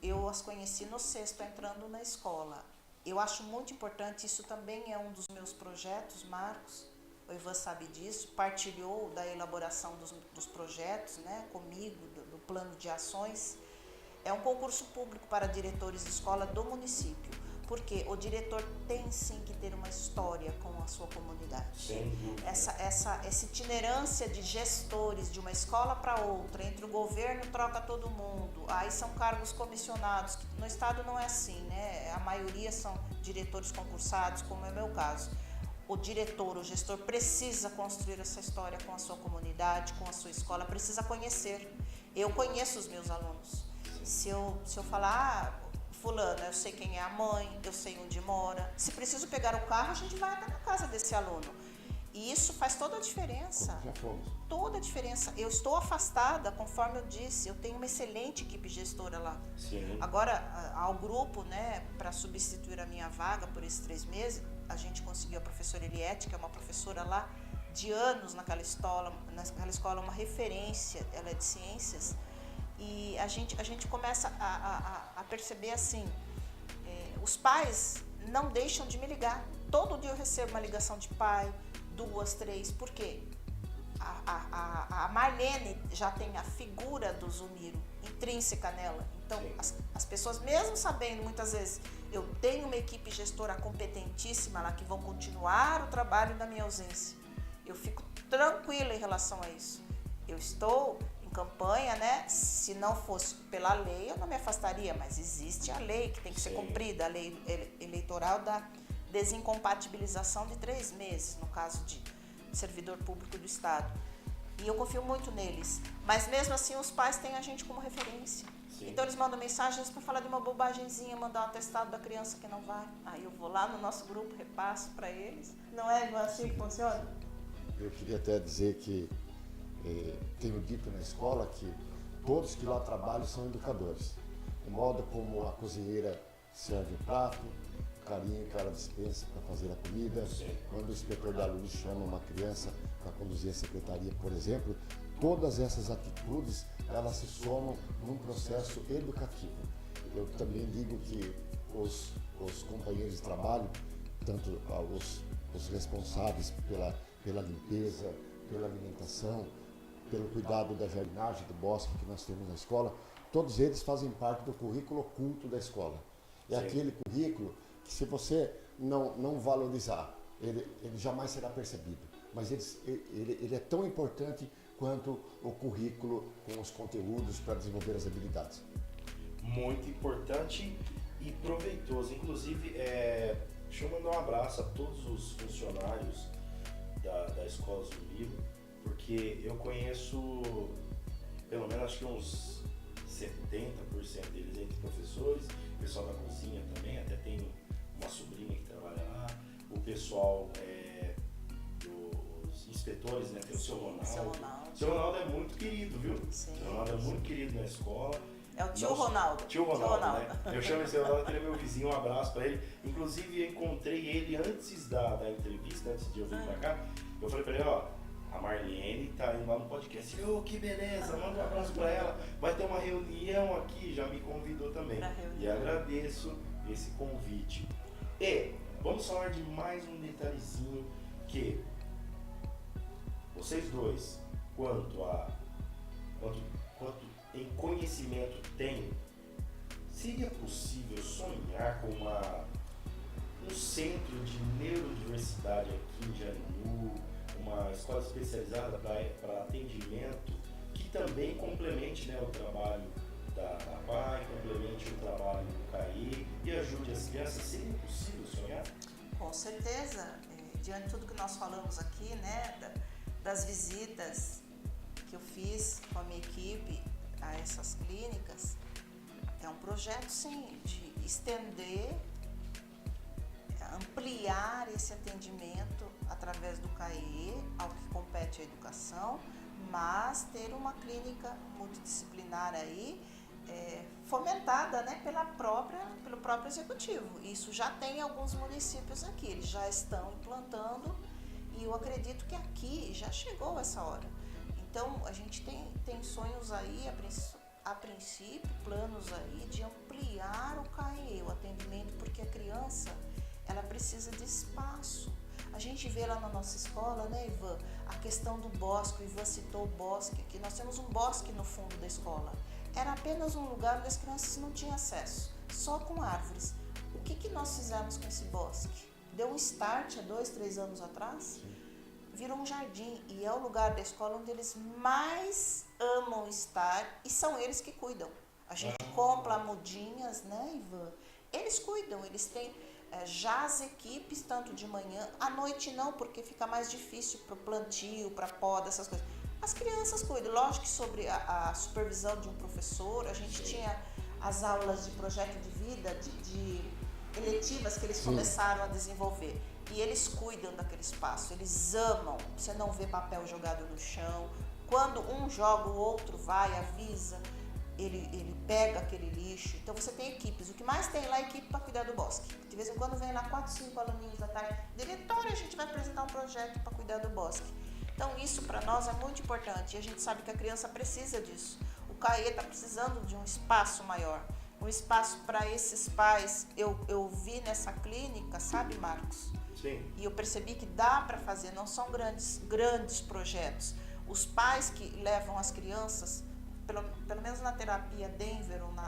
eu as conheci no 6º, entrando na escola. Eu acho muito importante, isso também é um dos meus projetos, Marcos, o Ivan sabe disso, partilhou da elaboração dos projetos, né, comigo, do plano de ações. É um concurso público para diretores de escola do município, porque o diretor tem sim que ter uma história com a sua comunidade. Essa itinerância de gestores de uma escola para outra, entre o governo troca todo mundo, aí são cargos comissionados, no estado não é assim, né? A maioria são diretores concursados, como é o meu caso. O diretor, o gestor precisa construir essa história com a sua comunidade, com a sua escola, precisa conhecer. Eu conheço os meus alunos. Se eu falar, fulano, eu sei quem é a mãe, eu sei onde mora. Se preciso pegar o carro, a gente vai até na casa desse aluno. E isso faz toda a diferença. Já fomos. Toda a diferença. Eu estou afastada, conforme eu disse, eu tenho uma excelente equipe gestora lá. Sim. Agora, ao grupo, né, para substituir a minha vaga por esses 3 meses, a gente conseguiu a professora Eliette, que é uma professora lá de anos naquela escola, uma referência, ela é de ciências. E a gente começa a perceber assim, os pais não deixam de me ligar. Todo dia eu recebo uma ligação de pai, 2, 3, por quê? A Marlene já tem a figura do Zumiro intrínseca nela. Então, as pessoas, mesmo sabendo, muitas vezes, eu tenho uma equipe gestora competentíssima lá que vão continuar o trabalho da minha ausência. Eu fico tranquila em relação a isso. Eu estou em campanha, né? Se não fosse pela lei, eu não me afastaria, mas existe a lei que tem que ser cumprida, a lei eleitoral da desincompatibilização de 3 meses, no caso de servidor público do Estado. E eu confio muito neles. Mas mesmo assim, os pais têm a gente como referência. Sim. Então eles mandam mensagens para falar de uma bobagemzinha, mandar um atestado da criança que não vai. Aí eu vou lá no nosso grupo, repasso para eles. Não é assim que funciona? Eu queria até dizer que tenho dito na escola que todos que lá trabalham são educadores. O modo como a cozinheira serve o prato, o carinho que ela dispensa para fazer a comida, quando o inspetor da luz chama uma criança para conduzir a secretaria, por exemplo, todas essas atitudes, elas se somam num processo educativo. Eu também digo que os companheiros de trabalho, tanto os responsáveis pela limpeza, pela alimentação, pelo cuidado da jardinagem, do bosque que nós temos na escola, todos eles fazem parte do currículo oculto da escola. É aquele currículo que, se você não valorizar, ele jamais será percebido. Mas ele é tão importante quanto o currículo com os conteúdos para desenvolver as habilidades. Muito importante e proveitoso. Inclusive, deixa eu mandar um abraço a todos os funcionários da Escola Zumiro, porque eu conheço pelo menos acho que uns 70% deles entre professores, o pessoal da cozinha também, até tem uma sobrinha que trabalha lá, o pessoal dos inspetores, né, tem o seu Ronaldo. O seu Ronaldo é muito querido, viu? Sim. O seu Ronaldo é muito querido na escola. É o tio Ronaldo. Tio Ronaldo, né? Eu chamo esse Ronaldo, que ele é meu vizinho, um abraço pra ele. Inclusive, eu encontrei ele antes da entrevista, antes de eu vir pra cá. Eu falei pra ele, ó, a Marlene tá indo lá no podcast. Que beleza, manda um abraço pra ela. Vai ter uma reunião aqui, já me convidou também. E agradeço esse convite. E vamos falar de mais um detalhezinho que vocês dois, quanto em conhecimento tem, seria possível sonhar com um centro de neurodiversidade aqui em Jarinu, uma escola especializada para atendimento, que também complemente, né, o trabalho da PAI, complemente o trabalho do CAI e ajude as crianças? Seria possível sonhar? Com certeza, diante de tudo que nós falamos aqui, né, das visitas que eu fiz com a minha equipe a essas clínicas, é um projeto sim de estender, ampliar esse atendimento através do CAE ao que compete à educação, mas ter uma clínica multidisciplinar aí fomentada, né, pelo próprio executivo. Isso já tem alguns municípios aqui, eles já estão implantando e eu acredito que aqui já chegou essa hora. Então, a gente tem sonhos aí, a princípio, planos aí de ampliar ampliar o CAE, o atendimento, porque a criança, ela precisa de espaço. A gente vê lá na nossa escola, né, Ivan, a questão do bosque, o Ivan citou o bosque, que nós temos um bosque no fundo da escola. Era apenas um lugar onde as crianças não tinham acesso, só com árvores. O que nós fizemos com esse bosque? Deu um start há 2, 3 anos atrás, virou um jardim, e é o lugar da escola onde eles mais amam estar, e são eles que cuidam. A gente compra mudinhas, né, Ivan? Eles cuidam, eles têm já as equipes, tanto de manhã, à noite não, porque fica mais difícil para o plantio, para poda, essas coisas. As crianças cuidam, lógico que sobre a supervisão de um professor, a gente tinha as aulas de projeto de vida, de eletivas que eles começaram a desenvolver. E eles cuidam daquele espaço, eles amam. Você não vê papel jogado no chão. Quando um joga, o outro vai, avisa. Ele pega aquele lixo. Então você tem equipes. O que mais tem lá é equipe para cuidar do bosque. De vez em quando vem lá 4, 5 aluninhos da tarde. Diretora, a gente vai apresentar um projeto para cuidar do bosque. Então isso para nós é muito importante. E a gente sabe que a criança precisa disso. O CAE está precisando de um espaço maior. Um espaço para esses pais. Eu vi nessa clínica, sabe, Marcos? Sim. E eu percebi que dá para fazer, não são grandes projetos. Os pais que levam as crianças, pelo menos na terapia Denver ou na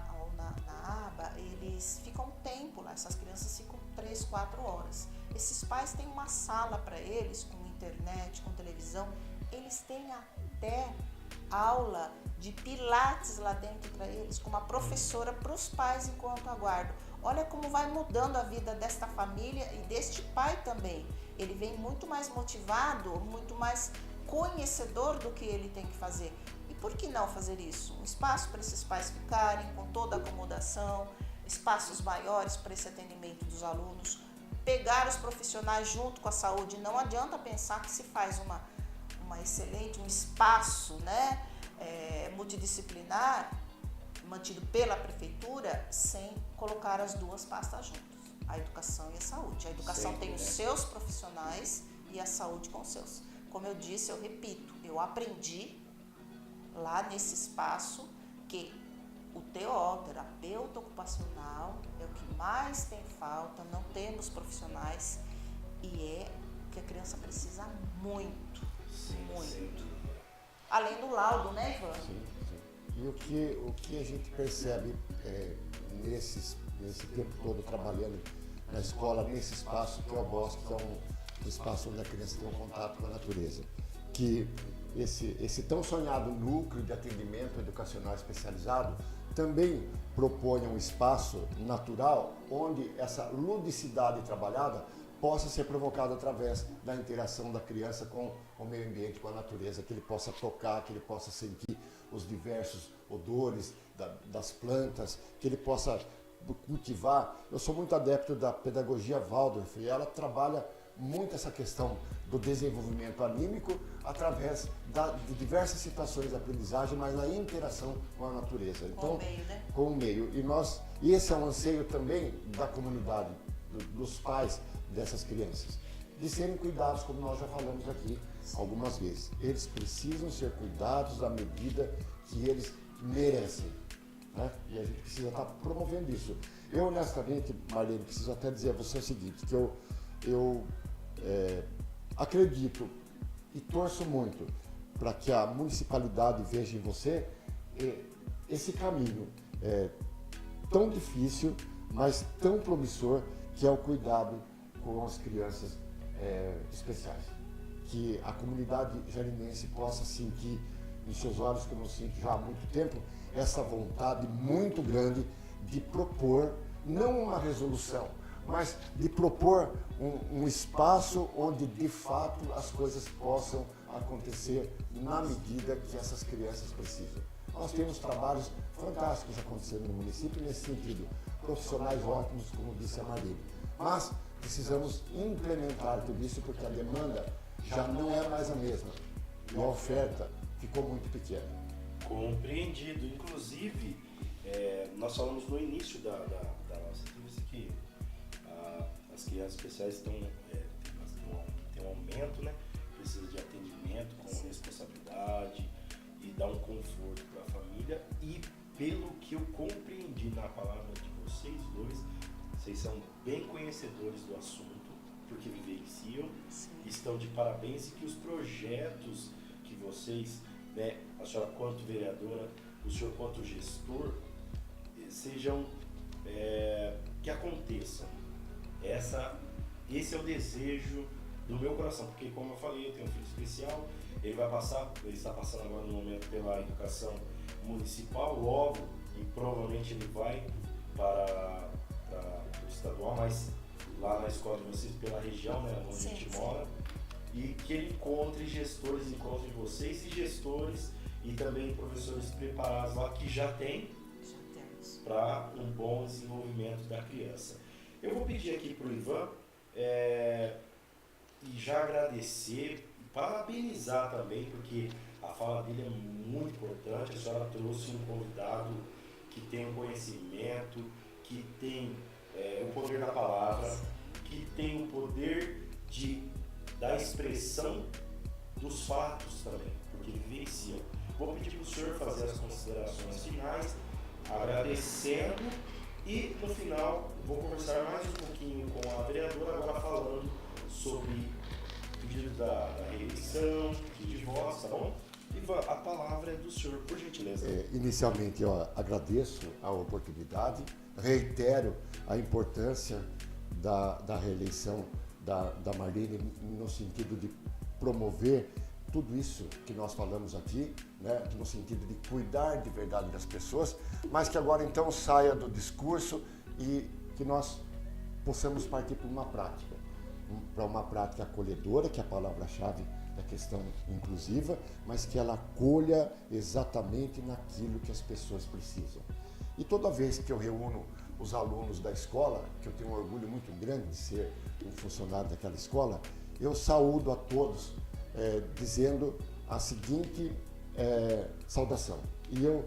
aba, eles ficam um tempo lá, essas crianças ficam 3, 4 horas. Esses pais têm uma sala para eles, com internet, com televisão, eles têm até aula de pilates lá dentro para eles, com uma professora para os pais enquanto aguardam. Olha como vai mudando a vida desta família e deste pai também. Ele vem muito mais motivado, muito mais conhecedor do que ele tem que fazer. E por que não fazer isso? Um espaço para esses pais ficarem com toda a acomodação, espaços maiores para esse atendimento dos alunos, pegar os profissionais junto com a saúde. Não adianta pensar que se faz um espaço, né, multidisciplinar, mantido pela prefeitura, sem colocar as duas pastas juntas, a educação e a saúde. A educação tem os seus profissionais e a saúde com os seus. Como eu disse, eu repito, eu aprendi lá nesse espaço que o TO, terapeuta ocupacional, é o que mais tem falta, não temos profissionais, e é que a criança precisa muito, muito. Além do laudo, né, Ivan? Sim. E o que a gente percebe nesse tempo todo trabalhando na escola, nesse espaço que é o bosque, que é um espaço onde a criança tem um contato com a natureza, que esse tão sonhado núcleo de atendimento educacional especializado também propõe um espaço natural onde essa ludicidade trabalhada possa ser provocada através da interação da criança com o meio ambiente, com a natureza, que ele possa tocar, que ele possa sentir os diversos odores das plantas, que ele possa cultivar. Eu sou muito adepto da pedagogia Waldorf e ela trabalha muito essa questão do desenvolvimento anímico através de diversas situações de aprendizagem, mas na interação com a natureza. Então, com o meio, né? Com o meio. E esse é um anseio também da comunidade, dos pais dessas crianças, de serem cuidados, como nós já falamos aqui algumas vezes. Eles precisam ser cuidados à medida que eles merecem, né? E a gente precisa estar promovendo isso. Eu, honestamente, Marlene, preciso até dizer a você o seguinte, que eu acredito e torço muito para que a municipalidade veja em você esse caminho tão difícil, mas tão promissor, que é o cuidado com as crianças especiais. Que a comunidade jarinense possa sentir em seus olhos, como eu sinto já há muito tempo, essa vontade muito grande de propor, não uma resolução, mas de propor um espaço onde de fato as coisas possam acontecer na medida que essas crianças precisam. Nós temos trabalhos fantásticos acontecendo no município nesse sentido, profissionais ótimos, como disse a Marlene, mas precisamos implementar tudo isso porque a demanda já não é mais a mesma e a oferta ficou muito pequena. Compreendido. Inclusive, nós falamos no início da nossa entrevista que as crianças especiais têm um aumento, né? Precisa de atendimento com responsabilidade e dar um conforto para a família e pelo que eu compreendi na palavra de vocês dois, vocês são bem conhecedores do assunto, porque vivenciam, estão de parabéns, e que os projetos que vocês, né, a senhora quanto vereadora, o senhor quanto gestor, sejam, que aconteçam. Esse é o desejo do meu coração, porque como eu falei, eu tenho um filho especial, ele está passando agora no momento pela educação municipal, logo, e provavelmente ele vai para o estadual, mas lá na escola de vocês, pela região, né, onde a gente mora, e que ele encontre gestores, encontre vocês e gestores e também professores preparados lá que já temos para um bom desenvolvimento da criança. Eu vou pedir aqui para o Ivan e já agradecer e parabenizar também, porque a fala dele é muito importante. A senhora trouxe um convidado que tem um conhecimento, que tem o poder da palavra, que tem o poder da expressão dos fatos também, porque vivenciam. Vou pedir para o senhor fazer as considerações finais, agradecendo, e no final vou conversar mais um pouquinho com a vereadora, agora falando sobre o pedido da reeleição, pedido de voto, tá bom? Ivan, a palavra é do senhor, por gentileza. Inicialmente, eu agradeço a oportunidade, reitero a importância da reeleição da Marlene no sentido de promover tudo isso que nós falamos aqui, né, no sentido de cuidar de verdade das pessoas, mas que agora então saia do discurso e que nós possamos partir para uma prática acolhedora, que é a palavra-chave da questão inclusiva, mas que ela acolha exatamente naquilo que as pessoas precisam. E toda vez que eu reúno os alunos da escola, que eu tenho um orgulho muito grande de ser um funcionário daquela escola, eu saúdo a todos dizendo a seguinte saudação. E eu,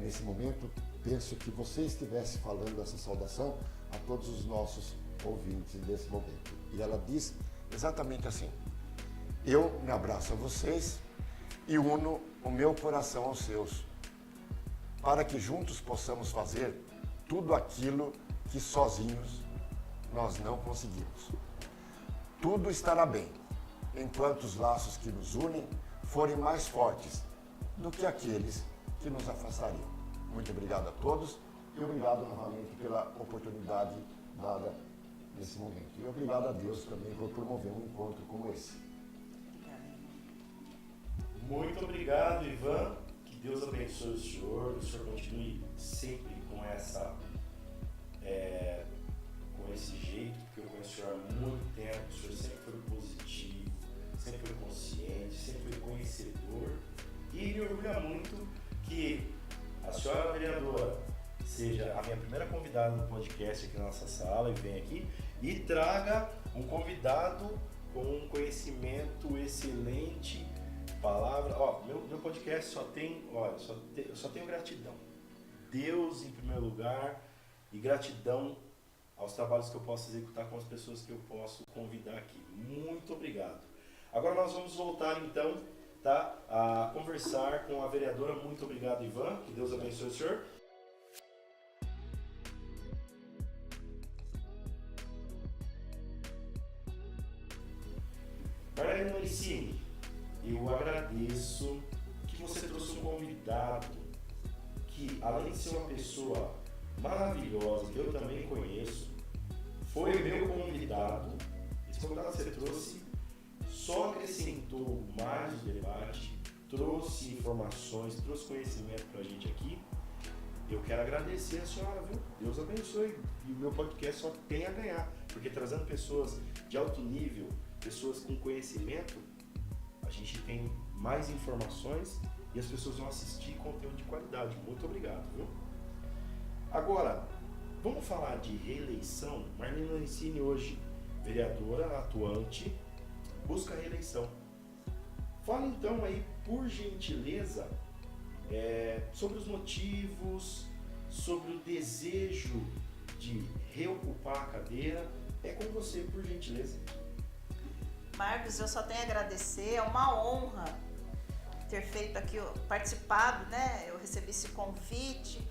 nesse momento, penso que você estivesse falando essa saudação a todos os nossos ouvintes nesse momento. E ela diz exatamente assim: eu me abraço a vocês e uno o meu coração aos seus, para que juntos possamos fazer tudo aquilo que sozinhos nós não conseguimos. Tudo estará bem, enquanto os laços que nos unem forem mais fortes do que aqueles que nos afastariam. Muito obrigado a todos e obrigado novamente pela oportunidade dada nesse momento. E obrigado a Deus também por promover um encontro como esse. Muito obrigado, Ivan. Que Deus abençoe o senhor continue sempre com esse jeito, porque eu conheço o senhor há muito tempo, o senhor sempre foi positivo, sempre foi consciente, sempre foi conhecedor, e me orgulha muito que a senhora vereadora seja a minha primeira convidada no podcast aqui na nossa sala, e venha aqui e traga um convidado com um conhecimento excelente, palavra. Meu podcast só tenho gratidão. Deus em primeiro lugar e gratidão aos trabalhos que eu posso executar com as pessoas que eu posso convidar aqui. Muito obrigado. Agora nós vamos voltar então, tá, a conversar com a vereadora. Muito obrigado, Ivan. Que Deus abençoe o senhor. Marlene Mancini, eu agradeço que você trouxe um convidado que, além de ser uma pessoa maravilhosa, que eu também conheço, foi meu convidado. Esse convidado que você trouxe só acrescentou mais o debate, trouxe informações, trouxe conhecimento para a gente aqui. Eu quero agradecer a senhora, viu? Deus abençoe. E o meu podcast só tem a ganhar, porque trazendo pessoas de alto nível, pessoas com conhecimento, a gente tem mais informações e as pessoas vão assistir conteúdo de qualidade. Muito obrigado, viu? Agora, vamos falar de reeleição. Marlene Mancini hoje, vereadora atuante, busca reeleição. Fala então aí, por gentileza, sobre os motivos, sobre o desejo de reocupar a cadeira. É com você, por gentileza. Marcos, eu só tenho a agradecer, é uma honra ter feito aqui, participado, né? Eu recebi esse convite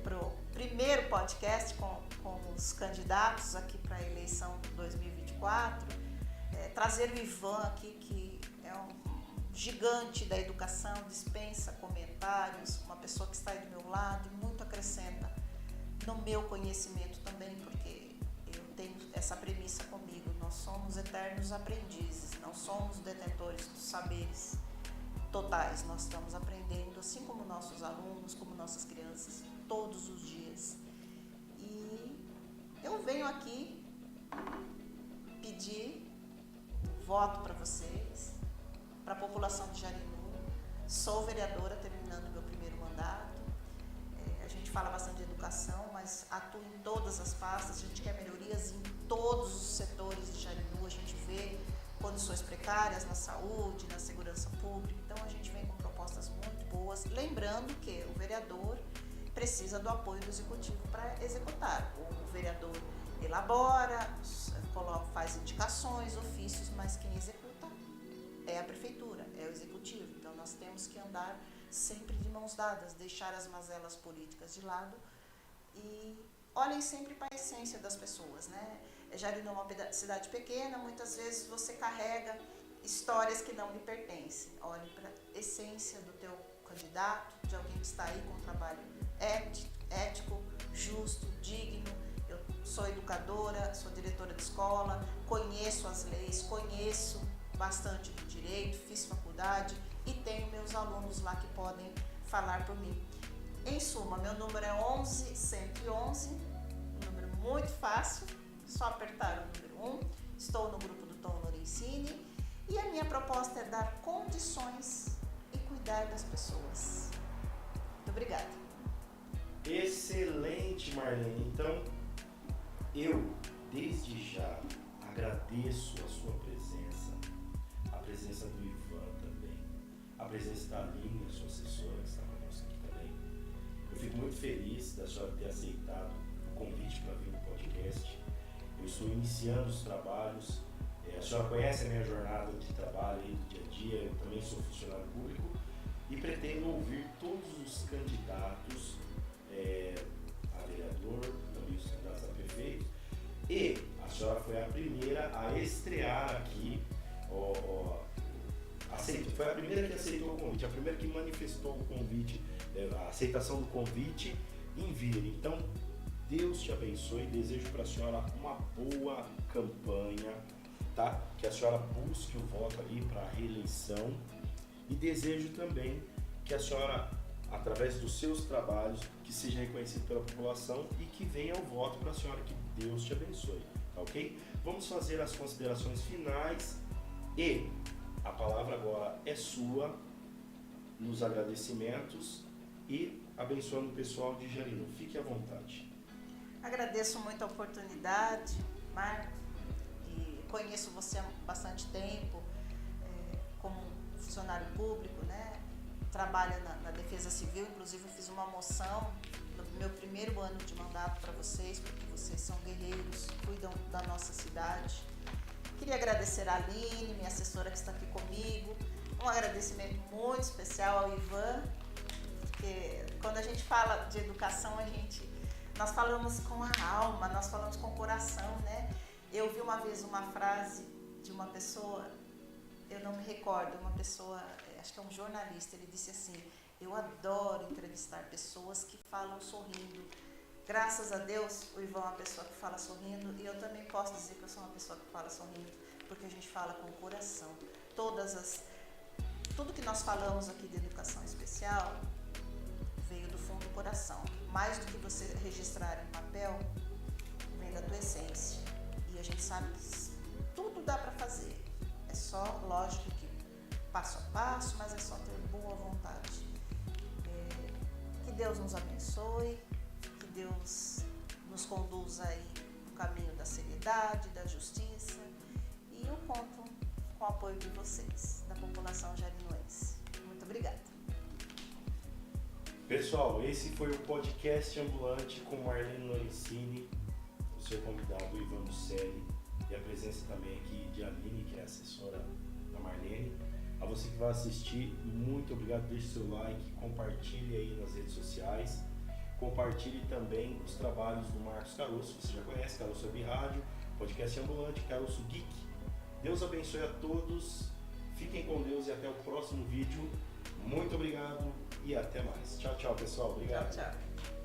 para o primeiro podcast com os candidatos aqui para a eleição 2024. Trazer o Ivan aqui, que é um gigante da educação, dispensa comentários, uma pessoa que está aí do meu lado e muito acrescenta no meu conhecimento também, porque eu tenho essa premissa comigo: nós somos eternos aprendizes, não somos detentores dos saberes totais, nós estamos aprendendo, assim como nossos alunos, como nossas crianças, todos os dias. E eu venho aqui pedir voto para vocês, para a população de Jarinu. Sou vereadora, terminando meu primeiro mandato. A gente fala bastante de educação, mas atuo em todas as pastas. A gente quer melhorias em todos os setores de Jarinu. A gente vê condições precárias na saúde, na segurança pública. Então a gente vem com propostas muito boas, lembrando que o vereador precisa do apoio do executivo para executar. O vereador elabora, faz indicações, ofícios, mas quem executa é a prefeitura, é o executivo. Então nós temos que andar sempre de mãos dadas, deixar as mazelas políticas de lado e olhem sempre para a essência das pessoas, né? Jarinu é uma cidade pequena, muitas vezes você carrega histórias que não lhe pertencem. Olhe para a essência do teu candidato, de alguém que está aí com um trabalho ético, justo, digno. Eu sou educadora, sou diretora de escola, conheço as leis, conheço bastante do direito, fiz faculdade e tenho meus alunos lá que podem falar por mim. Em suma, meu número é 11111, um número muito fácil, só apertar o número 1. Estou no grupo do Tom Lorenzini e a minha proposta é dar condições e cuidar das pessoas. Muito obrigada. Excelente, Marlene. Então, eu, desde já, agradeço a sua presença, a presença do Ivan também, a presença da Aline, a sua assessora, que está conosco aqui também. Eu fico muito feliz da senhora ter aceitado o convite para vir no podcast. Eu estou iniciando os trabalhos, a senhora conhece a minha jornada de trabalho aí do dia a dia, eu também sou funcionário público e pretendo ouvir todos os candidatos a vereador, também os candidatos a prefeito, e a senhora foi a primeira a estrear aqui, foi a primeira que aceitou o convite, a primeira que manifestou o convite, a aceitação do convite em vir. Então, Deus te abençoe, desejo para a senhora uma boa campanha, tá? Que a senhora busque o voto ali para a reeleição e desejo também que a senhora, através dos seus trabalhos, que seja reconhecido pela população e que venha o voto para a senhora, que Deus te abençoe, tá ok? Vamos fazer as considerações finais e a palavra agora é sua nos agradecimentos e abençoando o pessoal de Jarinu. Fique à vontade. Agradeço muito a oportunidade, Marco, e conheço você há bastante tempo, como funcionário público, né? Trabalho na Defesa Civil, inclusive eu fiz uma moção no meu primeiro ano de mandato para vocês, porque vocês são guerreiros, cuidam da nossa cidade. Queria agradecer a Aline, minha assessora que está aqui comigo, um agradecimento muito especial ao Ivan, porque quando a gente fala de educação, nós falamos com a alma, nós falamos com o coração, né? Eu vi uma vez uma frase de uma pessoa, eu não me recordo, uma pessoa, acho que é um jornalista, ele disse assim: eu adoro entrevistar pessoas que falam sorrindo. Graças a Deus, o Ivan é uma pessoa que fala sorrindo e eu também posso dizer que eu sou uma pessoa que fala sorrindo, porque a gente fala com o coração. Tudo que nós falamos aqui de educação especial veio do fundo do coração. Mais do que você registrar em papel, vem da tua essência. E a gente sabe que tudo dá para fazer. É só, lógico que passo a passo, mas é só ter boa vontade. Que Deus nos abençoe, que Deus nos conduza aí no caminho da seriedade, da justiça. E eu conto com o apoio de vocês, da população jarinuense. Muito obrigada. Pessoal, esse foi o podcast ambulante com Marlene Lorenzini, o seu convidado Ivan Musselli, e a presença também aqui de Aline, que é a assessora da Marlene. A você que vai assistir, muito obrigado, deixe seu like, compartilhe aí nas redes sociais, compartilhe também os trabalhos do Marcos Caroço, você já conhece, Caroço Web Rádio, podcast ambulante, Caroço Geek. Deus abençoe a todos, fiquem com Deus e até o próximo vídeo. Muito obrigado e até mais. Tchau, tchau, pessoal. Obrigado. Tchau, tchau.